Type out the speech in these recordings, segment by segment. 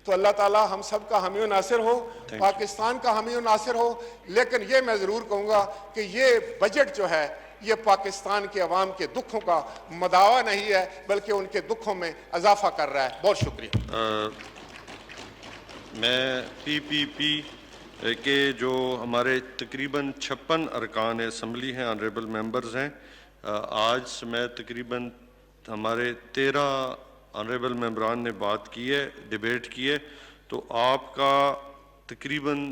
تو اللہ تعالیٰ ہم سب کا حامی و ناصر ہو، پاکستان کا حامی و ناصر ہو. لیکن یہ میں ضرور کہوں گا کہ یہ بجٹ جو ہے یہ پاکستان کے عوام کے دکھوں کا مداوا نہیں ہے بلکہ ان کے دکھوں میں اضافہ کر رہا ہے. بہت شکریہ. میں پی پی پی کے جو ہمارے تقریباً 56 ارکان اسمبلی ہیں، آنریبل ممبرز ہیں، آج سمیت تقریباً ہمارے 13 آنریبل ممبران نے بات کی ہے، ڈیبیٹ کی ہے، تو آپ کا تقریباً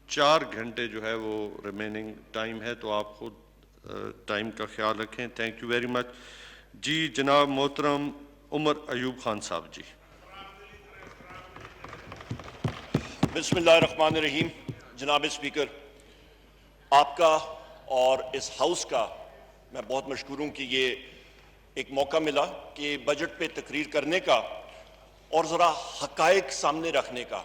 4 گھنٹے جو ہے وہ ریمیننگ ٹائم ہے، تو آپ خود ٹائم کا خیال رکھیں. Thank you very much. جی جناب محترم عمر ایوب خان صاحب. جی بسم اللہ الرحمن الرحیم. جناب اسپیکر، آپ کا اور اس ہاؤس کا میں بہت مشکور ہوں کہ یہ ایک موقع ملا کہ بجٹ پہ تقریر کرنے کا اور ذرا حقائق سامنے رکھنے کا.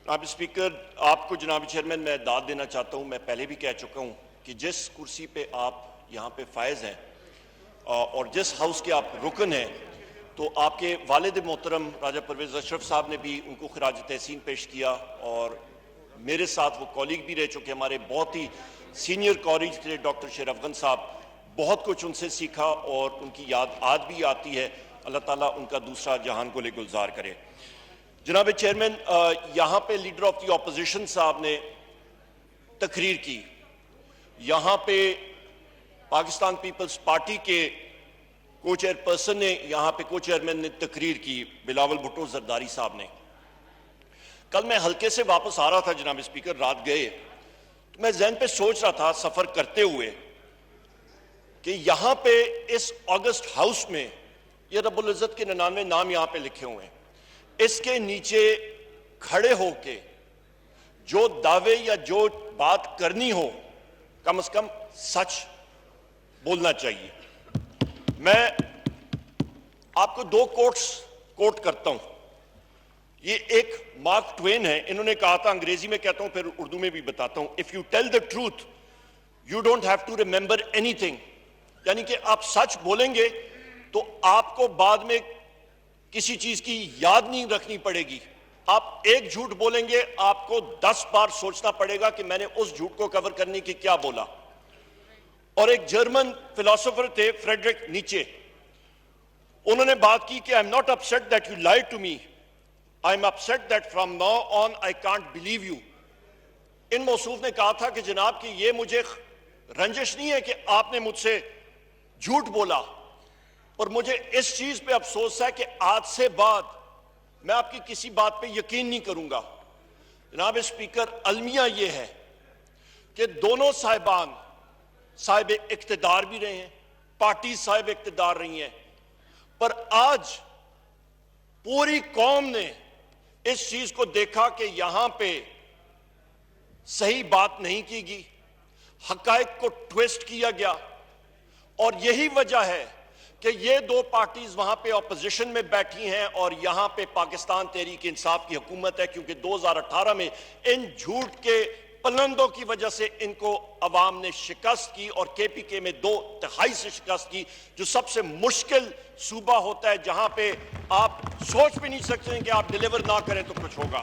جناب اسپیکر، آپ کو جناب چیئرمین میں داد دینا چاہتا ہوں. میں پہلے بھی کہہ چکا ہوں کہ جس کرسی پہ آپ یہاں پہ فائز ہیں اور جس ہاؤس کے آپ رکن ہیں، تو آپ کے والد محترم راجہ پرویز اشرف صاحب نے بھی ان کو خراج تحسین پیش کیا، اور میرے ساتھ وہ کولیگ بھی رہ چکے، ہمارے بہت ہی سینئر کولیگ تھے ڈاکٹر شیر افغان صاحب. بہت کچھ ان سے سیکھا اور ان کی یاد آج بھی آتی ہے. اللہ تعالیٰ ان کا دوسرا جہان کو لے گلزار کرے. جناب چیئرمین، یہاں پہ لیڈر آف دی اپوزیشن صاحب نے تقریر کی. یہاں پہ پاکستان پیپلز پارٹی کے کو چیئر پرسن نے، یہاں پہ کو چیئرمین نے تقریر کی، بلاول بھٹو زرداری صاحب نے. کل میں حلقے سے واپس آ رہا تھا جناب اسپیکر، رات گئے، تو میں ذہن پہ سوچ رہا تھا سفر کرتے ہوئے کہ یہاں پہ اس اگست ہاؤس میں یہ رب العزت کے 99 نام یہاں پہ لکھے ہوئے ہیں. اس کے نیچے کھڑے ہو کے جو دعوے یا جو بات کرنی ہو، کم از کم سچ بولنا چاہیے. میں آپ کو 2 کوٹ کرتا ہوں. یہ ایک مارک ٹوین ہے، انہوں نے کہا تھا، انگریزی میں کہتا ہوں پھر اردو میں بھی بتاتا ہوں، if you tell the truth you don't have to remember anything. یعنی کہ آپ سچ بولیں گے تو آپ کو بعد میں کسی چیز کی یاد نہیں رکھنی پڑے گی. آپ ایک جھوٹ بولیں گے، آپ کو 10 بار سوچنا پڑے گا کہ میں نے اس جھوٹ کو کور کرنے کی کیا بولا. اور ایک جرمن فلاسفر تھے فریڈرک نیچے، انہوں نے بات کی کہ I'm not upset that you lied to me, I'm upset that from now on I can't believe you. ان موصوف نے کہا تھا کہ جناب کہ یہ مجھے رنجش نہیں ہے کہ آپ نے مجھ سے جھوٹ بولا، اور مجھے اس چیز پہ افسوس ہے کہ آج سے بعد میں آپ کی کسی بات پہ یقین نہیں کروں گا. جناب اسپیکر، المیہ یہ ہے کہ دونوں صاحبان صاحب اقتدار بھی رہے ہیں، پارٹی صاحب اقتدار رہی ہیں، پر آج پوری قوم نے اس چیز کو دیکھا کہ یہاں پہ صحیح بات نہیں کی گئی، حقائق کو ٹویسٹ کیا گیا. اور یہی وجہ ہے کہ یہ 2 پارٹیز وہاں پہ اپوزیشن میں بیٹھی ہیں اور یہاں پہ پاکستان تحریک انصاف کی حکومت ہے، کیونکہ 2018 میں ان جھوٹ کے پلندوں کی وجہ سے ان کو عوام نے شکست کی، اور کے پی کے میں 2/3 سے شکست کی، جو سب سے مشکل صوبہ ہوتا ہے جہاں پہ آپ سوچ بھی نہیں سکتے کہ آپ ڈیلیور نہ کریں تو کچھ ہوگا.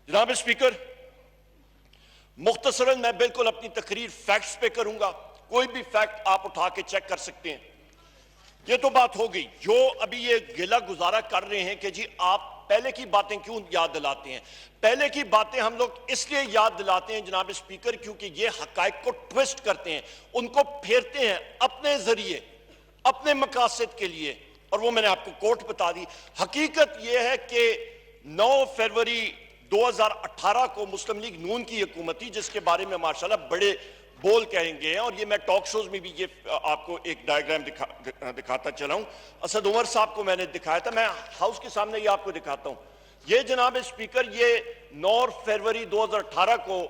جناب اسپیکر، مختصراً میں بالکل اپنی تقریر فیکٹس پہ کروں گا، کوئی بھی فیکٹ آپ اٹھا کے چیک کر سکتے ہیں. یہ تو بات ہو گئی. جو ابھی یہ گلہ گزارا کر رہے ہیں کہ جی آپ پہلے کی باتیں کیوں یاد دلاتے ہیں، پہلے کی باتیں ہم لوگ اس لیے یاد دلاتے ہیں جناب اسپیکر کیونکہ یہ حقائق کو ٹویسٹ کرتے ہیں، ان کو پھیرتے ہیں اپنے ذریعے، اپنے مقاصد کے لیے. اور وہ میں نے آپ کو کوٹ بتا دی. حقیقت یہ ہے کہ 9 فروری 2018 کو مسلم لیگ نون کی حکومت تھی، جس کے بارے میں ماشاءاللہ بڑے بول کہیں گے ہیں، اور یہ میں ٹاک شوز میں بھی یہ آپ کو ایک ڈائیگرام دکھاتا چلا ہوں. اسد عمر صاحب کو میں نے دکھایا تھا، میں ہاؤس کے سامنے یہ آپ کو دکھاتا ہوں. یہ جناب اسپیکر، یہ 9 فروری 2018 کو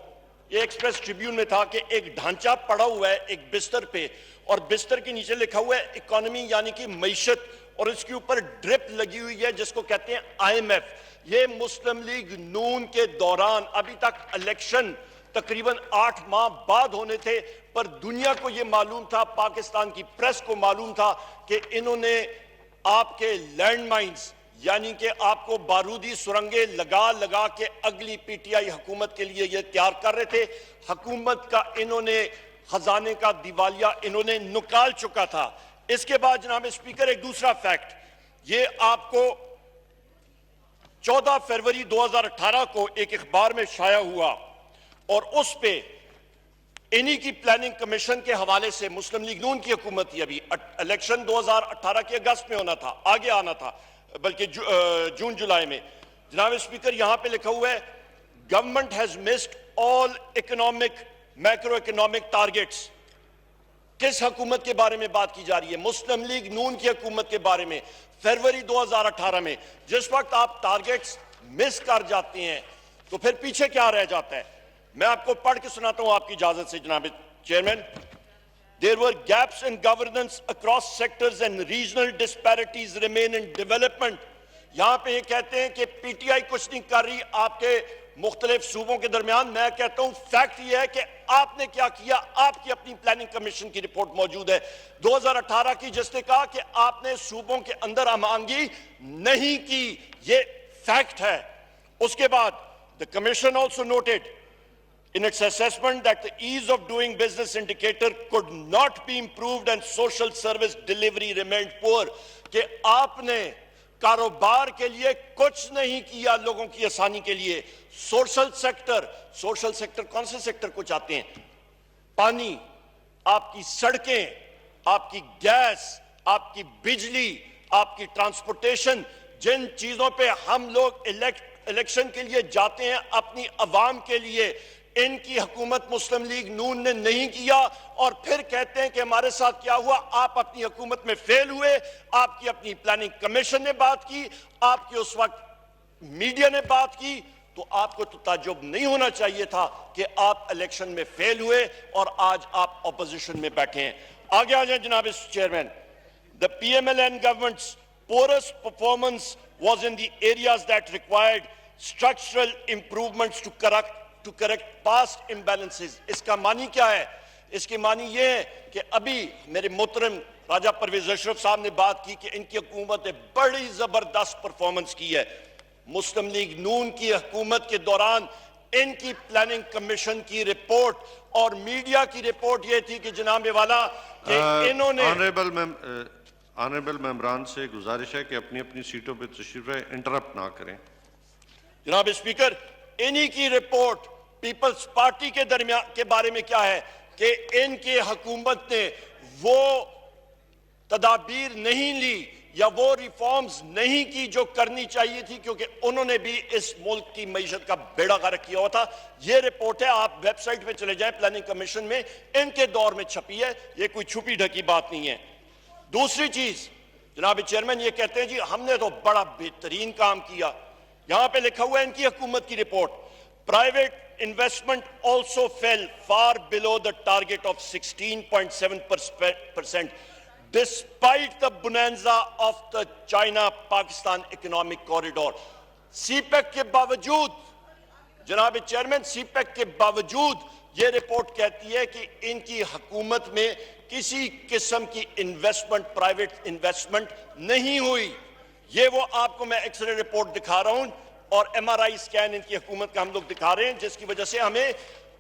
یہ ایکسپریس ٹریبیون میں تھا کہ ایک ڈھانچہ پڑا ہوا ہے ایک بستر پہ، اور بستر کے نیچے لکھا ہوا ہے اکانومی یعنی کہ معیشت، اور اس کے اوپر ڈرپ لگی ہوئی ہے جس کو کہتے ہیں IMF. یہ مسلم لیگ نون کے دوران، ابھی تک الیکشن تقریباً 8 ماہ بعد ہونے تھے، پر دنیا کو یہ معلوم تھا، پاکستان کی پریس کو معلوم تھا کہ انہوں نے آپ کے لینڈ مائنز یعنی کہ آپ کو بارودی سرنگیں لگا لگا کے اگلی پی ٹی آئی حکومت کے لیے یہ تیار کر رہے تھے. حکومت کا انہوں نے خزانے کا دیوالیہ انہوں نے نکال چکا تھا. اس کے بعد جناب اسپیکر ایک دوسرا فیکٹ, یہ آپ کو 14 فروری 2018 کو ایک اخبار میں شائع ہوا اور اس پہ انہی کی پلاننگ کمیشن کے حوالے سے مسلم لیگ نون کی حکومت تھی, ابھی الیکشن 2018 کے اگست میں ہونا تھا, آگے آنا تھا بلکہ جون جولائی میں. جناب اسپیکر یہاں پہ لکھا ہوا ہے government has missed all economic macro economic targets. کس حکومت کے بارے میں بات کی جا رہی ہے؟ مسلم لیگ نون کی حکومت کے بارے میں. فروری 2018 میں جس وقت آپ ٹارگیٹس مس کر جاتے ہیں تو پھر پیچھے کیا رہ جاتا ہے؟ میں آپ کو پڑھ کے سناتا ہوں آپ کی اجازت سے جناب chairman. There were gaps in governance across sectors and regional disparities remain in development. یہاں پہ یہ کہتے ہیں کہ پی ٹی آئی کچھ نہیں کر رہی آپ کے مختلف صوبوں کے درمیان. میں کہتا ہوں فیکٹ یہ ہے کہ آپ نے کیا کیا. آپ کی اپنی پلاننگ کمیشن کی رپورٹ موجود ہے 2018 کی, جس نے کہا کہ آپ نے صوبوں کے اندر امانگی نہیں کی. یہ فیکٹ ہے. اس کے بعد the commission also noted in its assessment that the ease of doing business indicator could not be improved and social service delivery remained poor. کہ آپ نے کاروبار کے لیے کچھ نہیں کیا لوگوں کی آسانی کے لیے. سوشل سیکٹر کون سے سیکٹر کو چاہتے ہیں؟ پانی, آپ کی سڑکیں, آپ کی گیس, آپ کی بجلی, آپ کی ٹرانسپورٹیشن, جن چیزوں پہ ہم لوگ الیکشن کے لیے جاتے ہیں اپنی عوام کے لیے, ان کی حکومت مسلم لیگ نون نے نہیں کیا. اور پھر کہتے ہیں کہ ہمارے ساتھ کیا ہوا, آپ اپنی حکومت میں فیل ہوئے. آپ کی اپنی پلاننگ کمیشن نے بات کی, آپ کی اس وقت میڈیا نے بات کی, تو آپ کو تو تعجب نہیں ہونا چاہیے تھا کہ آپ الیکشن میں فیل ہوئے اور آج آپ اپوزیشن میں بیٹھے ہیں. آگے آ جائیں جناب chairman. The PMLN government's poorest performance was in the areas that required structural improvements to correct past imbalances. اس کا معنی کیا ہے؟ اس کی معنی یہ ہے کہ ابھی میرے محترم راجہ پرویز اشرف صاحب نے بات کی کہ ان کی حکومت نے بڑی زبردست پرفارمنس کی ہے. مسلم لیگ نون کی حکومت کے دوران ان کی پلاننگ کمیشن کی رپورٹ اور میڈیا کی رپورٹ یہ تھی کہ جناب والا کہ انہوں نے آنریبل ممبران سے گزارش ہے کہ اپنی اپنی سیٹوں پہ تشریف رہے, انٹرپٹ نہ کریں. جناب اسپیکر انہی کی رپورٹ پیپلز پارٹی کے درمیان کے بارے میں کیا ہے کہ ان کی حکومت نے وہ تدابیر نہیں لی یا وہ ریفارمز نہیں کی جو کرنی چاہیے تھی, کیونکہ انہوں نے بھی اس ملک کی معیشت کا بیڑا غرق کیا ہوا تھا. یہ رپورٹ ہے, آپ ویب سائٹ پہ چلے جائیں, پلاننگ کمیشن میں ان کے دور میں چھپی ہے, یہ کوئی چھپی ڈھکی بات نہیں ہے. دوسری چیز جناب چیئرمین یہ کہتے ہیں جی ہم نے تو بڑا بہترین کام کیا. یہاں پہ لکھا ہوا ہے ان کی حکومت کی report, private investment also fell far below the target of 16.7% despite the bonanza of the China-Pakistan economic corridor. CPEC کے باوجود جناب چیئرمین, سی پیک کے باوجود یہ رپورٹ کہتی ہے کہ ان کی حکومت میں کسی قسم کی انویسٹمنٹ, پرائیویٹ انویسٹمنٹ نہیں ہوئی. یہ وہ آپ کو میں ایکس رے رپورٹ دکھا رہا ہوں اور ایم آر آئی سکین ان کی حکومت کا ہم لوگ دکھا رہے ہیں, جس کی وجہ سے ہمیں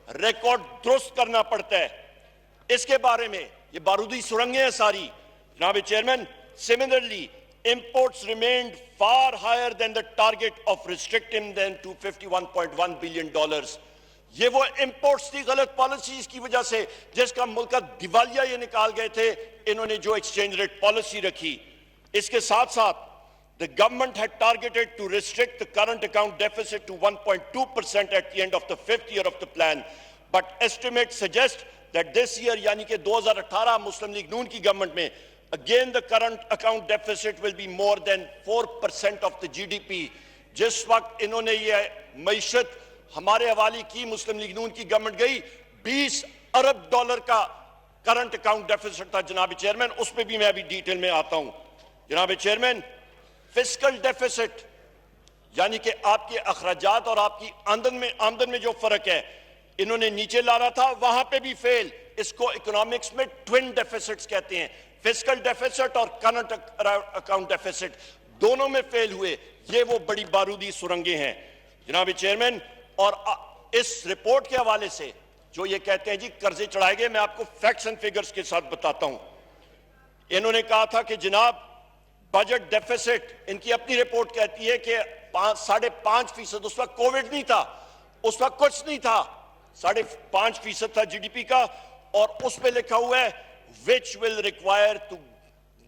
ریکارڈ درست کرنا پڑتا ہے. اس کے بارے میں یہ بارودی سرنگیں ہیں ساری. جناب chairman, similarly imports remained far higher than the target of restricting them to $51.1 billion. یہ وہ امپورٹس تھی غلط پالیسیز کی وجہ سے جس کا ملک کا دیوالیہ یہ نکال گئے تھے انہوں نے جو ایکسچینج ریٹ پالیسی رکھی. اس کے ساتھ ساتھ the government had targeted to restrict the current account deficit to 1.2% at the end of the 5th year of the plan, but estimates suggest that this year یعنی کہ 2018 مسلم لیگ نون کی government میں again the current account deficit will be more than 4% of the GDP. جس وقت انہوں نے یہ معیشت ہمارے حوالے کی مسلم لیگ نون کی گورنمنٹ گئی, $20 ارب کا کرنٹ اکاؤنٹ ڈیفیسٹ تھا جناب چیئرمین. اس پہ بھی میں ابھی ڈیٹیل میں آتا ہوں. جناب چیئرمین, فسکل ڈیفیسٹ یعنی کہ آپ کے اخراجات اور آپ کی آمدن میں جو فرق ہے انہوں نے نیچے لانا تھا, وہاں پہ بھی فیل. اس کو اکنامکس میں ٹوین ڈیفیسٹس کہتے ہیں. فسکل ڈیفیسٹ اور کرنٹ اکاؤنٹ ڈیفیسٹ دونوں میں فیل ہوئے. یہ وہ بڑی بارودی سرنگیں ہیں جناب چیئرمین. اور اس رپورٹ کے حوالے سے جو یہ کہتے ہیں جی قرضے چڑھائے گئے, میں آپ کو فیکٹس اینڈ فگرز کے ساتھ بتاتا ہوں. انہوں نے کہا تھا کہ جناب بجٹ ڈیفیسٹ, ان کی اپنی رپورٹ کہتی ہے کہ 5.5%. اس وقت کووڈ نہیں تھا, اس وقت کچھ نہیں تھا, 5.5% تھا جی ڈی پی کا. اور اس پہ لکھا ہوا ہے which will require to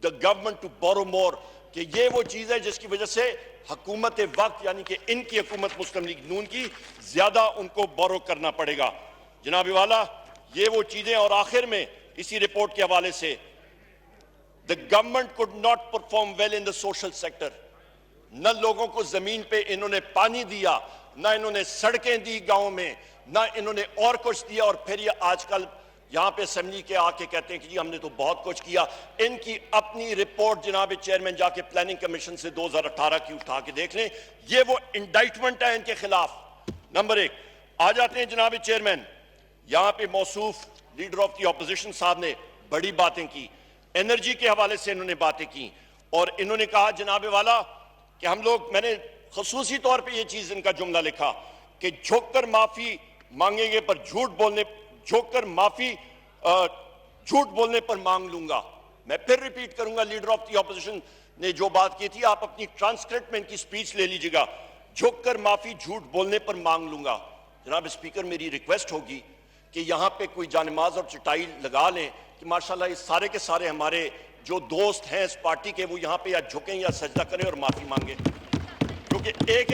the government to borrow more, کہ یہ وہ چیز ہے جس کی وجہ سے حکومت وقت یعنی کہ ان کی حکومت مسلم لیگ نون کی زیادہ ان کو بورو کرنا پڑے گا. جناب والا یہ وہ چیزیں. اور آخر میں اسی رپورٹ کے حوالے سے the government could not perform well in the social sector. نہ لوگوں کو زمین پہ انہوں نے پانی دیا, نہ انہوں نے سڑکیں دی گاؤں میں, نہ انہوں نے اور کچھ دیا. اور پھر یہ آج کل یہاں پہ اسمبلی کے آ کے کہتے ہیں کہ جی ہم نے تو بہت کچھ کیا. ان کی اپنی رپورٹ جناب چیئرمین جا کے پلاننگ کمیشن سے 2018 کی اٹھا کے دیکھ لیں. یہ وہ انڈائٹمنٹ ہے ان کے خلاف. نمبر 1 آ جاتے ہیں جناب چیئرمین. یہاں پہ موصوف لیڈر آف دی اپوزیشن صاحب نے بڑی باتیں کی, انرجی کے حوالے سے انہوں نے باتیں کی. اور انہوں نے کہا جناب والا کہ ہم لوگ, میں نے خصوصی طور پہ یہ چیز ان کا جملہ لکھا کہ جھک کر معافی مانگیں گے پر جھک کر معافی جھوٹ بولنے پر مانگ لوں گا. میں پھر ریپیٹ کروں گا, لیڈر آف دی اپوزیشن نے جو بات کی تھی, آپ اپنی ٹرانسکرپٹ میں ان کی سپیچ لے لیجئے گا. جھک کر معافی جھوٹ بولنے پر مانگ لوں گا. جناب اسپیکر میری ریکویسٹ ہوگی کہ یہاں پہ کوئی جانماز اور چٹائی لگا لیں کہ ماشاءاللہ یہ سارے کے سارے ہمارے جو دوست ہیں اس پارٹی کے, وہ یہاں پہ یا جھکیں یا سجدہ کریں اور معافی مانگیں. کیونکہ ایک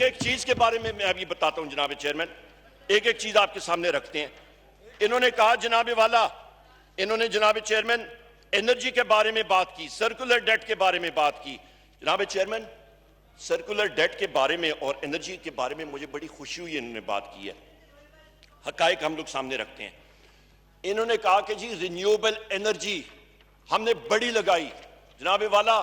ایک چیز کے بارے میں ابھی بتاتا ہوں جناب چیئرمین, ایک ایک چیز آپ کے سامنے رکھتے ہیں. انہوں نے کہا جناب والا, انہوں نے جناب چیئرمین انرجی کے بارے میں بات کی, سرکولر ڈیٹ کے بارے میں بات کی. جناب چیئرمین سرکولر ڈیٹ کے بارے میں اور انرجی کے بارے میں مجھے بڑی خوشی ہوئی انہوں نے بات کی ہے. حقائق ہم لوگ سامنے رکھتے ہیں. انہوں نے کہا کہ جی رینیوبل انرجی ہم نے بڑی لگائی. جناب والا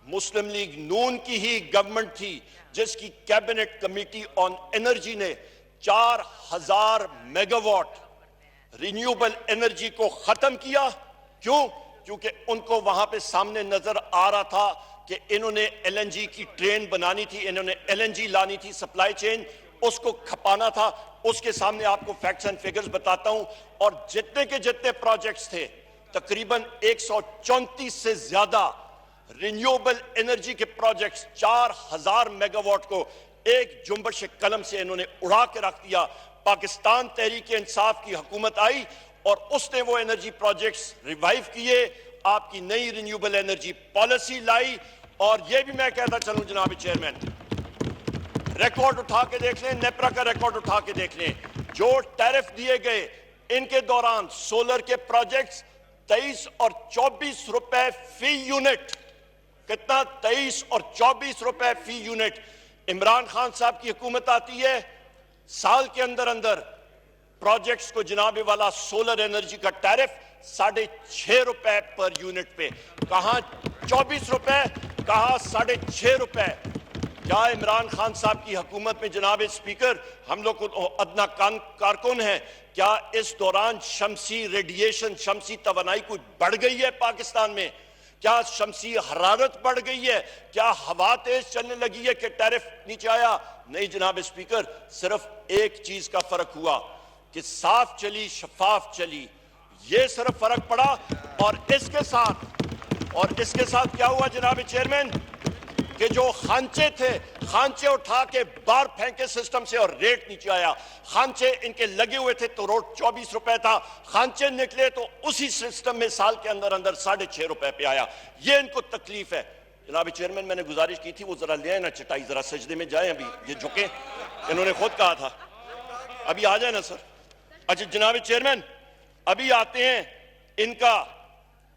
مسلم لیگ نون کی ہی گورنمنٹ تھی جس کی کیبنٹ کمیٹی آن انرجی نے 4000 میگا واٹ رینیوبل انرجی کو ختم کیا. کیوں؟ کیونکہ ان کو وہاں پہ سامنے نظر آ رہا تھا کہ انہوں نے ایل این جی کی ٹرین بنانی تھی, انہوں نے ایل این جی لانی تھی, سپلائی چین اس کو کھپانا تھا. اس کے سامنے آپ کو فیکٹس اینڈ فگرز بتاتا ہوں. اور جتنے کے جتنے پروجیکٹس تھے تقریباً 134 سے زیادہ رینیوبل انرجی کے پروجیکٹس 4000 میگا واٹ کو ایک جنبش قلم سے انہوں نے اڑا کے رکھ دیا. پاکستان تحریک انصاف کی حکومت آئی اور اس نے وہ انرجی پروجیکٹس ریوائیو کیے, آپ کی نئی رینیوبل انرجی پالیسی لائی. اور یہ بھی میں کہتا چلوں جناب چیئرمین, ریکارڈ اٹھا کے دیکھ لیں, نیپرا کا ریکارڈ اٹھا کے دیکھ لیں, جو ٹیرف دیے گئے ان کے دوران سولر کے پروجیکٹس 23 اور 24 روپے فی یونٹ. کتنا؟ 23 اور 24 روپے فی یونٹ. عمران خان صاحب کی حکومت آتی ہے, سال کے اندر اندر پروجیکٹس کو جناب والا سولر انرجی کا ٹیرف 6.5 روپے پر یونٹ پہ. کہاں 24 روپے, کہاں 6.5 روپے. کیا عمران خان صاحب کی حکومت میں جناب اسپیکر ہم لوگ ادنا کارکن ہیں, کیا اس دوران شمسی ریڈیشن, شمسی توانائی کوئی بڑھ گئی ہے پاکستان میں؟ کیا شمسی حرارت بڑھ گئی ہے؟ کیا ہوا تیز چلنے لگی ہے کہ ٹیرف نیچے آیا؟ نہیں جناب اسپیکر, صرف ایک چیز کا فرق ہوا کہ صاف چلی, شفاف چلی, یہ صرف فرق پڑا. اور اس کے ساتھ کیا ہوا جناب چیئرمین کہ جو خانچے تھے, خانچے اٹھا کے باہر پھینکے سسٹم سے اور ریٹ نیچے آیا. خانچے ان کے لگے ہوئے تھے تو روٹ 24 روپے تھا, خانچے نکلے تو اسی سسٹم میں سال کے اندر 6.5 روپے پہ آیا. یہ ان کو تکلیف ہے. جناب چیئرمین میں نے گزارش کی تھی وہ ذرا لے آئے نا چٹائی, ذرا سجدے میں جائیں, ابھی یہ جھکے, انہوں نے خود کہا تھا, ابھی آ جائیں نا سر. اچھا جناب چیئرمین ابھی آتے ہیں ان کا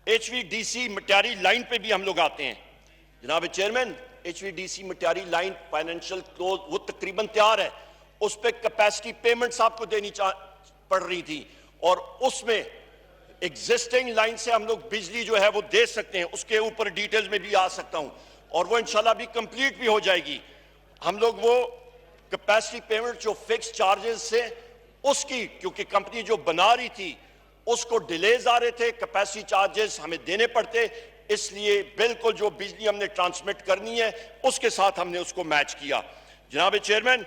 H V D C Matiari line پہ بھی ہم لوگ آتے ہیں. جناب chairman H V D C Matiari line financial close وہ تقریباً تیار ہے, اس پہ کیپیسٹی پیمنٹس آپ کو دینی پڑ رہی تھی, اور اس میں ایگزسٹنگ لائن سے ہم لوگ بجلی جو ہے وہ دے سکتے ہیں. اس کے اوپر ڈیٹیلز میں بھی آ سکتا ہوں, اور وہ انشاءاللہ بھی کمپلیٹ بھی ہو جائے گی. ہم لوگ وہ کیپیسٹی پیمنٹ جو فکس چارجز سے اس کی, کیونکہ کمپنی جو بنا رہی تھی اس کو ڈیلیز آ رہے تھے, کیپیسٹی چارجز ہمیں دینے پڑتے, اس لیے بالکل جو بجلی ہم نے ٹرانسمٹ کرنی ہے اس کے ساتھ ہم نے اس کو میچ کیا. جناب چیئرمین,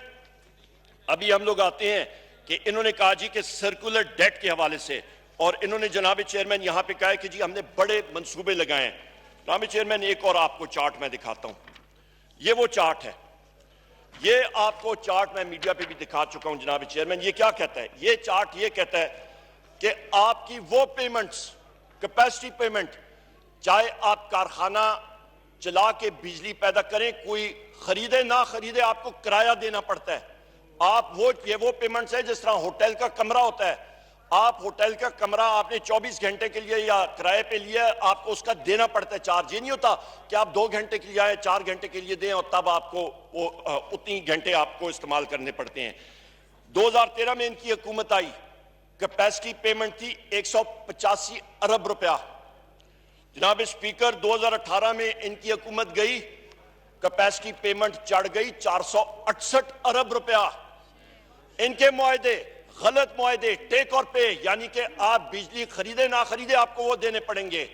ابھی ہم لوگ آتے ہیں کہ انہوں نے کہا جی کہ سرکولر ڈیٹ کے حوالے سے, اور انہوں نے جناب چیئرمین یہاں پہ کہا ہے کہ جی ہم نے بڑے منصوبے لگائے ہیں. جناب چیئرمین ایک اور آپ کو چارٹ میں دکھاتا ہوں, یہ وہ چارٹ ہے, یہ آپ کو چارٹ میں میڈیا پہ بھی دکھا چکا ہوں. جناب چیئرمین یہ کیا کہتا ہے, یہ چارٹ یہ کہتا ہے کہ آپ کی وہ پیمنٹس, کیپیسٹی پیمنٹ, چاہے آپ کارخانہ چلا کے بجلی پیدا کریں, کوئی خریدے نہ خریدے آپ کو کرایہ دینا پڑتا ہے. آپ یہ وہ پیمنٹس ہے جس طرح ہوٹل کا کمرہ ہوتا ہے, آپ ہوٹل کا کمرہ آپ نے 24 گھنٹے کے لیے یا کرائے پہ لیا, آپ کو اس کا دینا پڑتا ہے چارج. یہ نہیں ہوتا کہ آپ 2 گھنٹے کے لیے آئے, 4 گھنٹے کے لیے دیں اور تب آپ کو اتنی گھنٹے آپ کو استعمال کرنے پڑتے ہیں. 2013 میں ان کی حکومت آئی, کیپیسٹی پیمنٹ تھی 185 ارب روپیہ. جناب اسپیکر 2018 میں ان کی حکومت گئی, کیپیسٹی پیمنٹ چڑھ گئی 468 ارب روپیہ. ان کے معاہدے غلط معاہدے, ٹیک اور پے, یعنی کہ آپ بجلی خریدے نہ خریدے آپ کو وہ دینے پڑیں گے.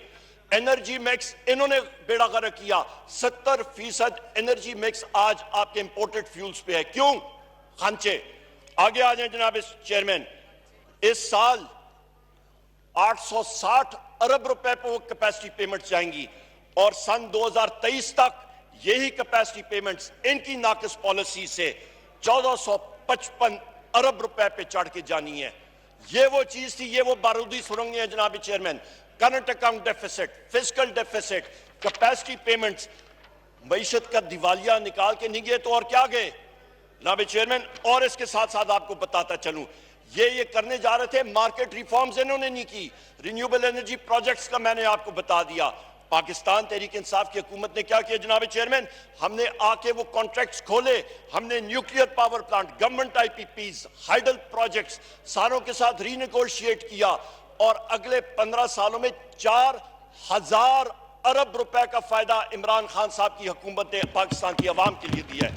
انرجی میکس انہوں نے بیڑا غرق کیا, 70% انرجی میکس آج آپ کے امپورٹڈ فیولز پہ ہے. کیوں؟ خانچے. آگے آ جائیں جناب چیئرمین, اس سال 860 ارب روپے پہ وہ کیپیسٹی پیمنٹ جائیں گی, اور سن 2023 تک یہی کیپیسٹی پیمنٹس ان کی ناقص پالیسی سے 1455 ارب روپے پہ چڑھ کے جانی ہے. یہ وہ چیز تھی, یہ وہ بارودی سرنگیں ہیں جناب chairman. Current account deficit, fiscal deficits, capacity payments, معیشت کا دیوالیہ نکال کے نہیں گئے تو اور کیا گئے جناب چیئرمین. اور اس کے ساتھ ساتھ آپ کو بتاتا چلوں, یہ کرنے جا رہے تھے, مارکیٹ ریفارمز انہوں نے نہیں کی. رینیوبل انرجی پروجیکٹس کا میں نے آپ کو بتا دیا. پاکستان تحریک انصاف کی حکومت نے کیا کیا جناب چیئرمین, ہم نے آ کے وہ کانٹریکٹس کھولے, ہم نے نیوکلیئر پاور پلانٹ, گورنمنٹ آئی پی پیز, ہائیڈل پروجیکٹس ساروں کے ساتھ ری نیگوشیٹ کیا, اور اگلے 15 سالوں میں 4000 ارب روپے کا فائدہ عمران خان صاحب کی حکومت نے پاکستان کی عوام کے لیے دیا ہے.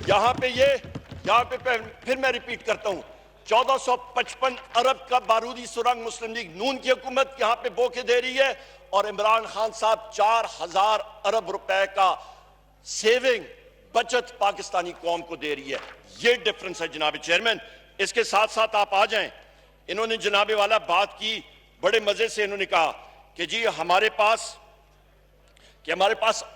یہاں پہ پھر میں ریپیٹ کرتا ہوں, 1455 ارب کا بارودی سرنگ مسلم لیگ نون کی حکومت یہاں پہ بو کے دے رہی ہے, اور عمران خان صاحب 4000 ارب روپے کا سیونگ, بچت پاکستانی قوم کو دے رہی ہے. یہ ڈیفرنس ہے جناب چیئرمین. اس کے ساتھ ساتھ آپ آ جائیں, انہوں نے جناب والا بات کی بڑے مزے سے, انہوں نے کہا کہ جی ہمارے پاس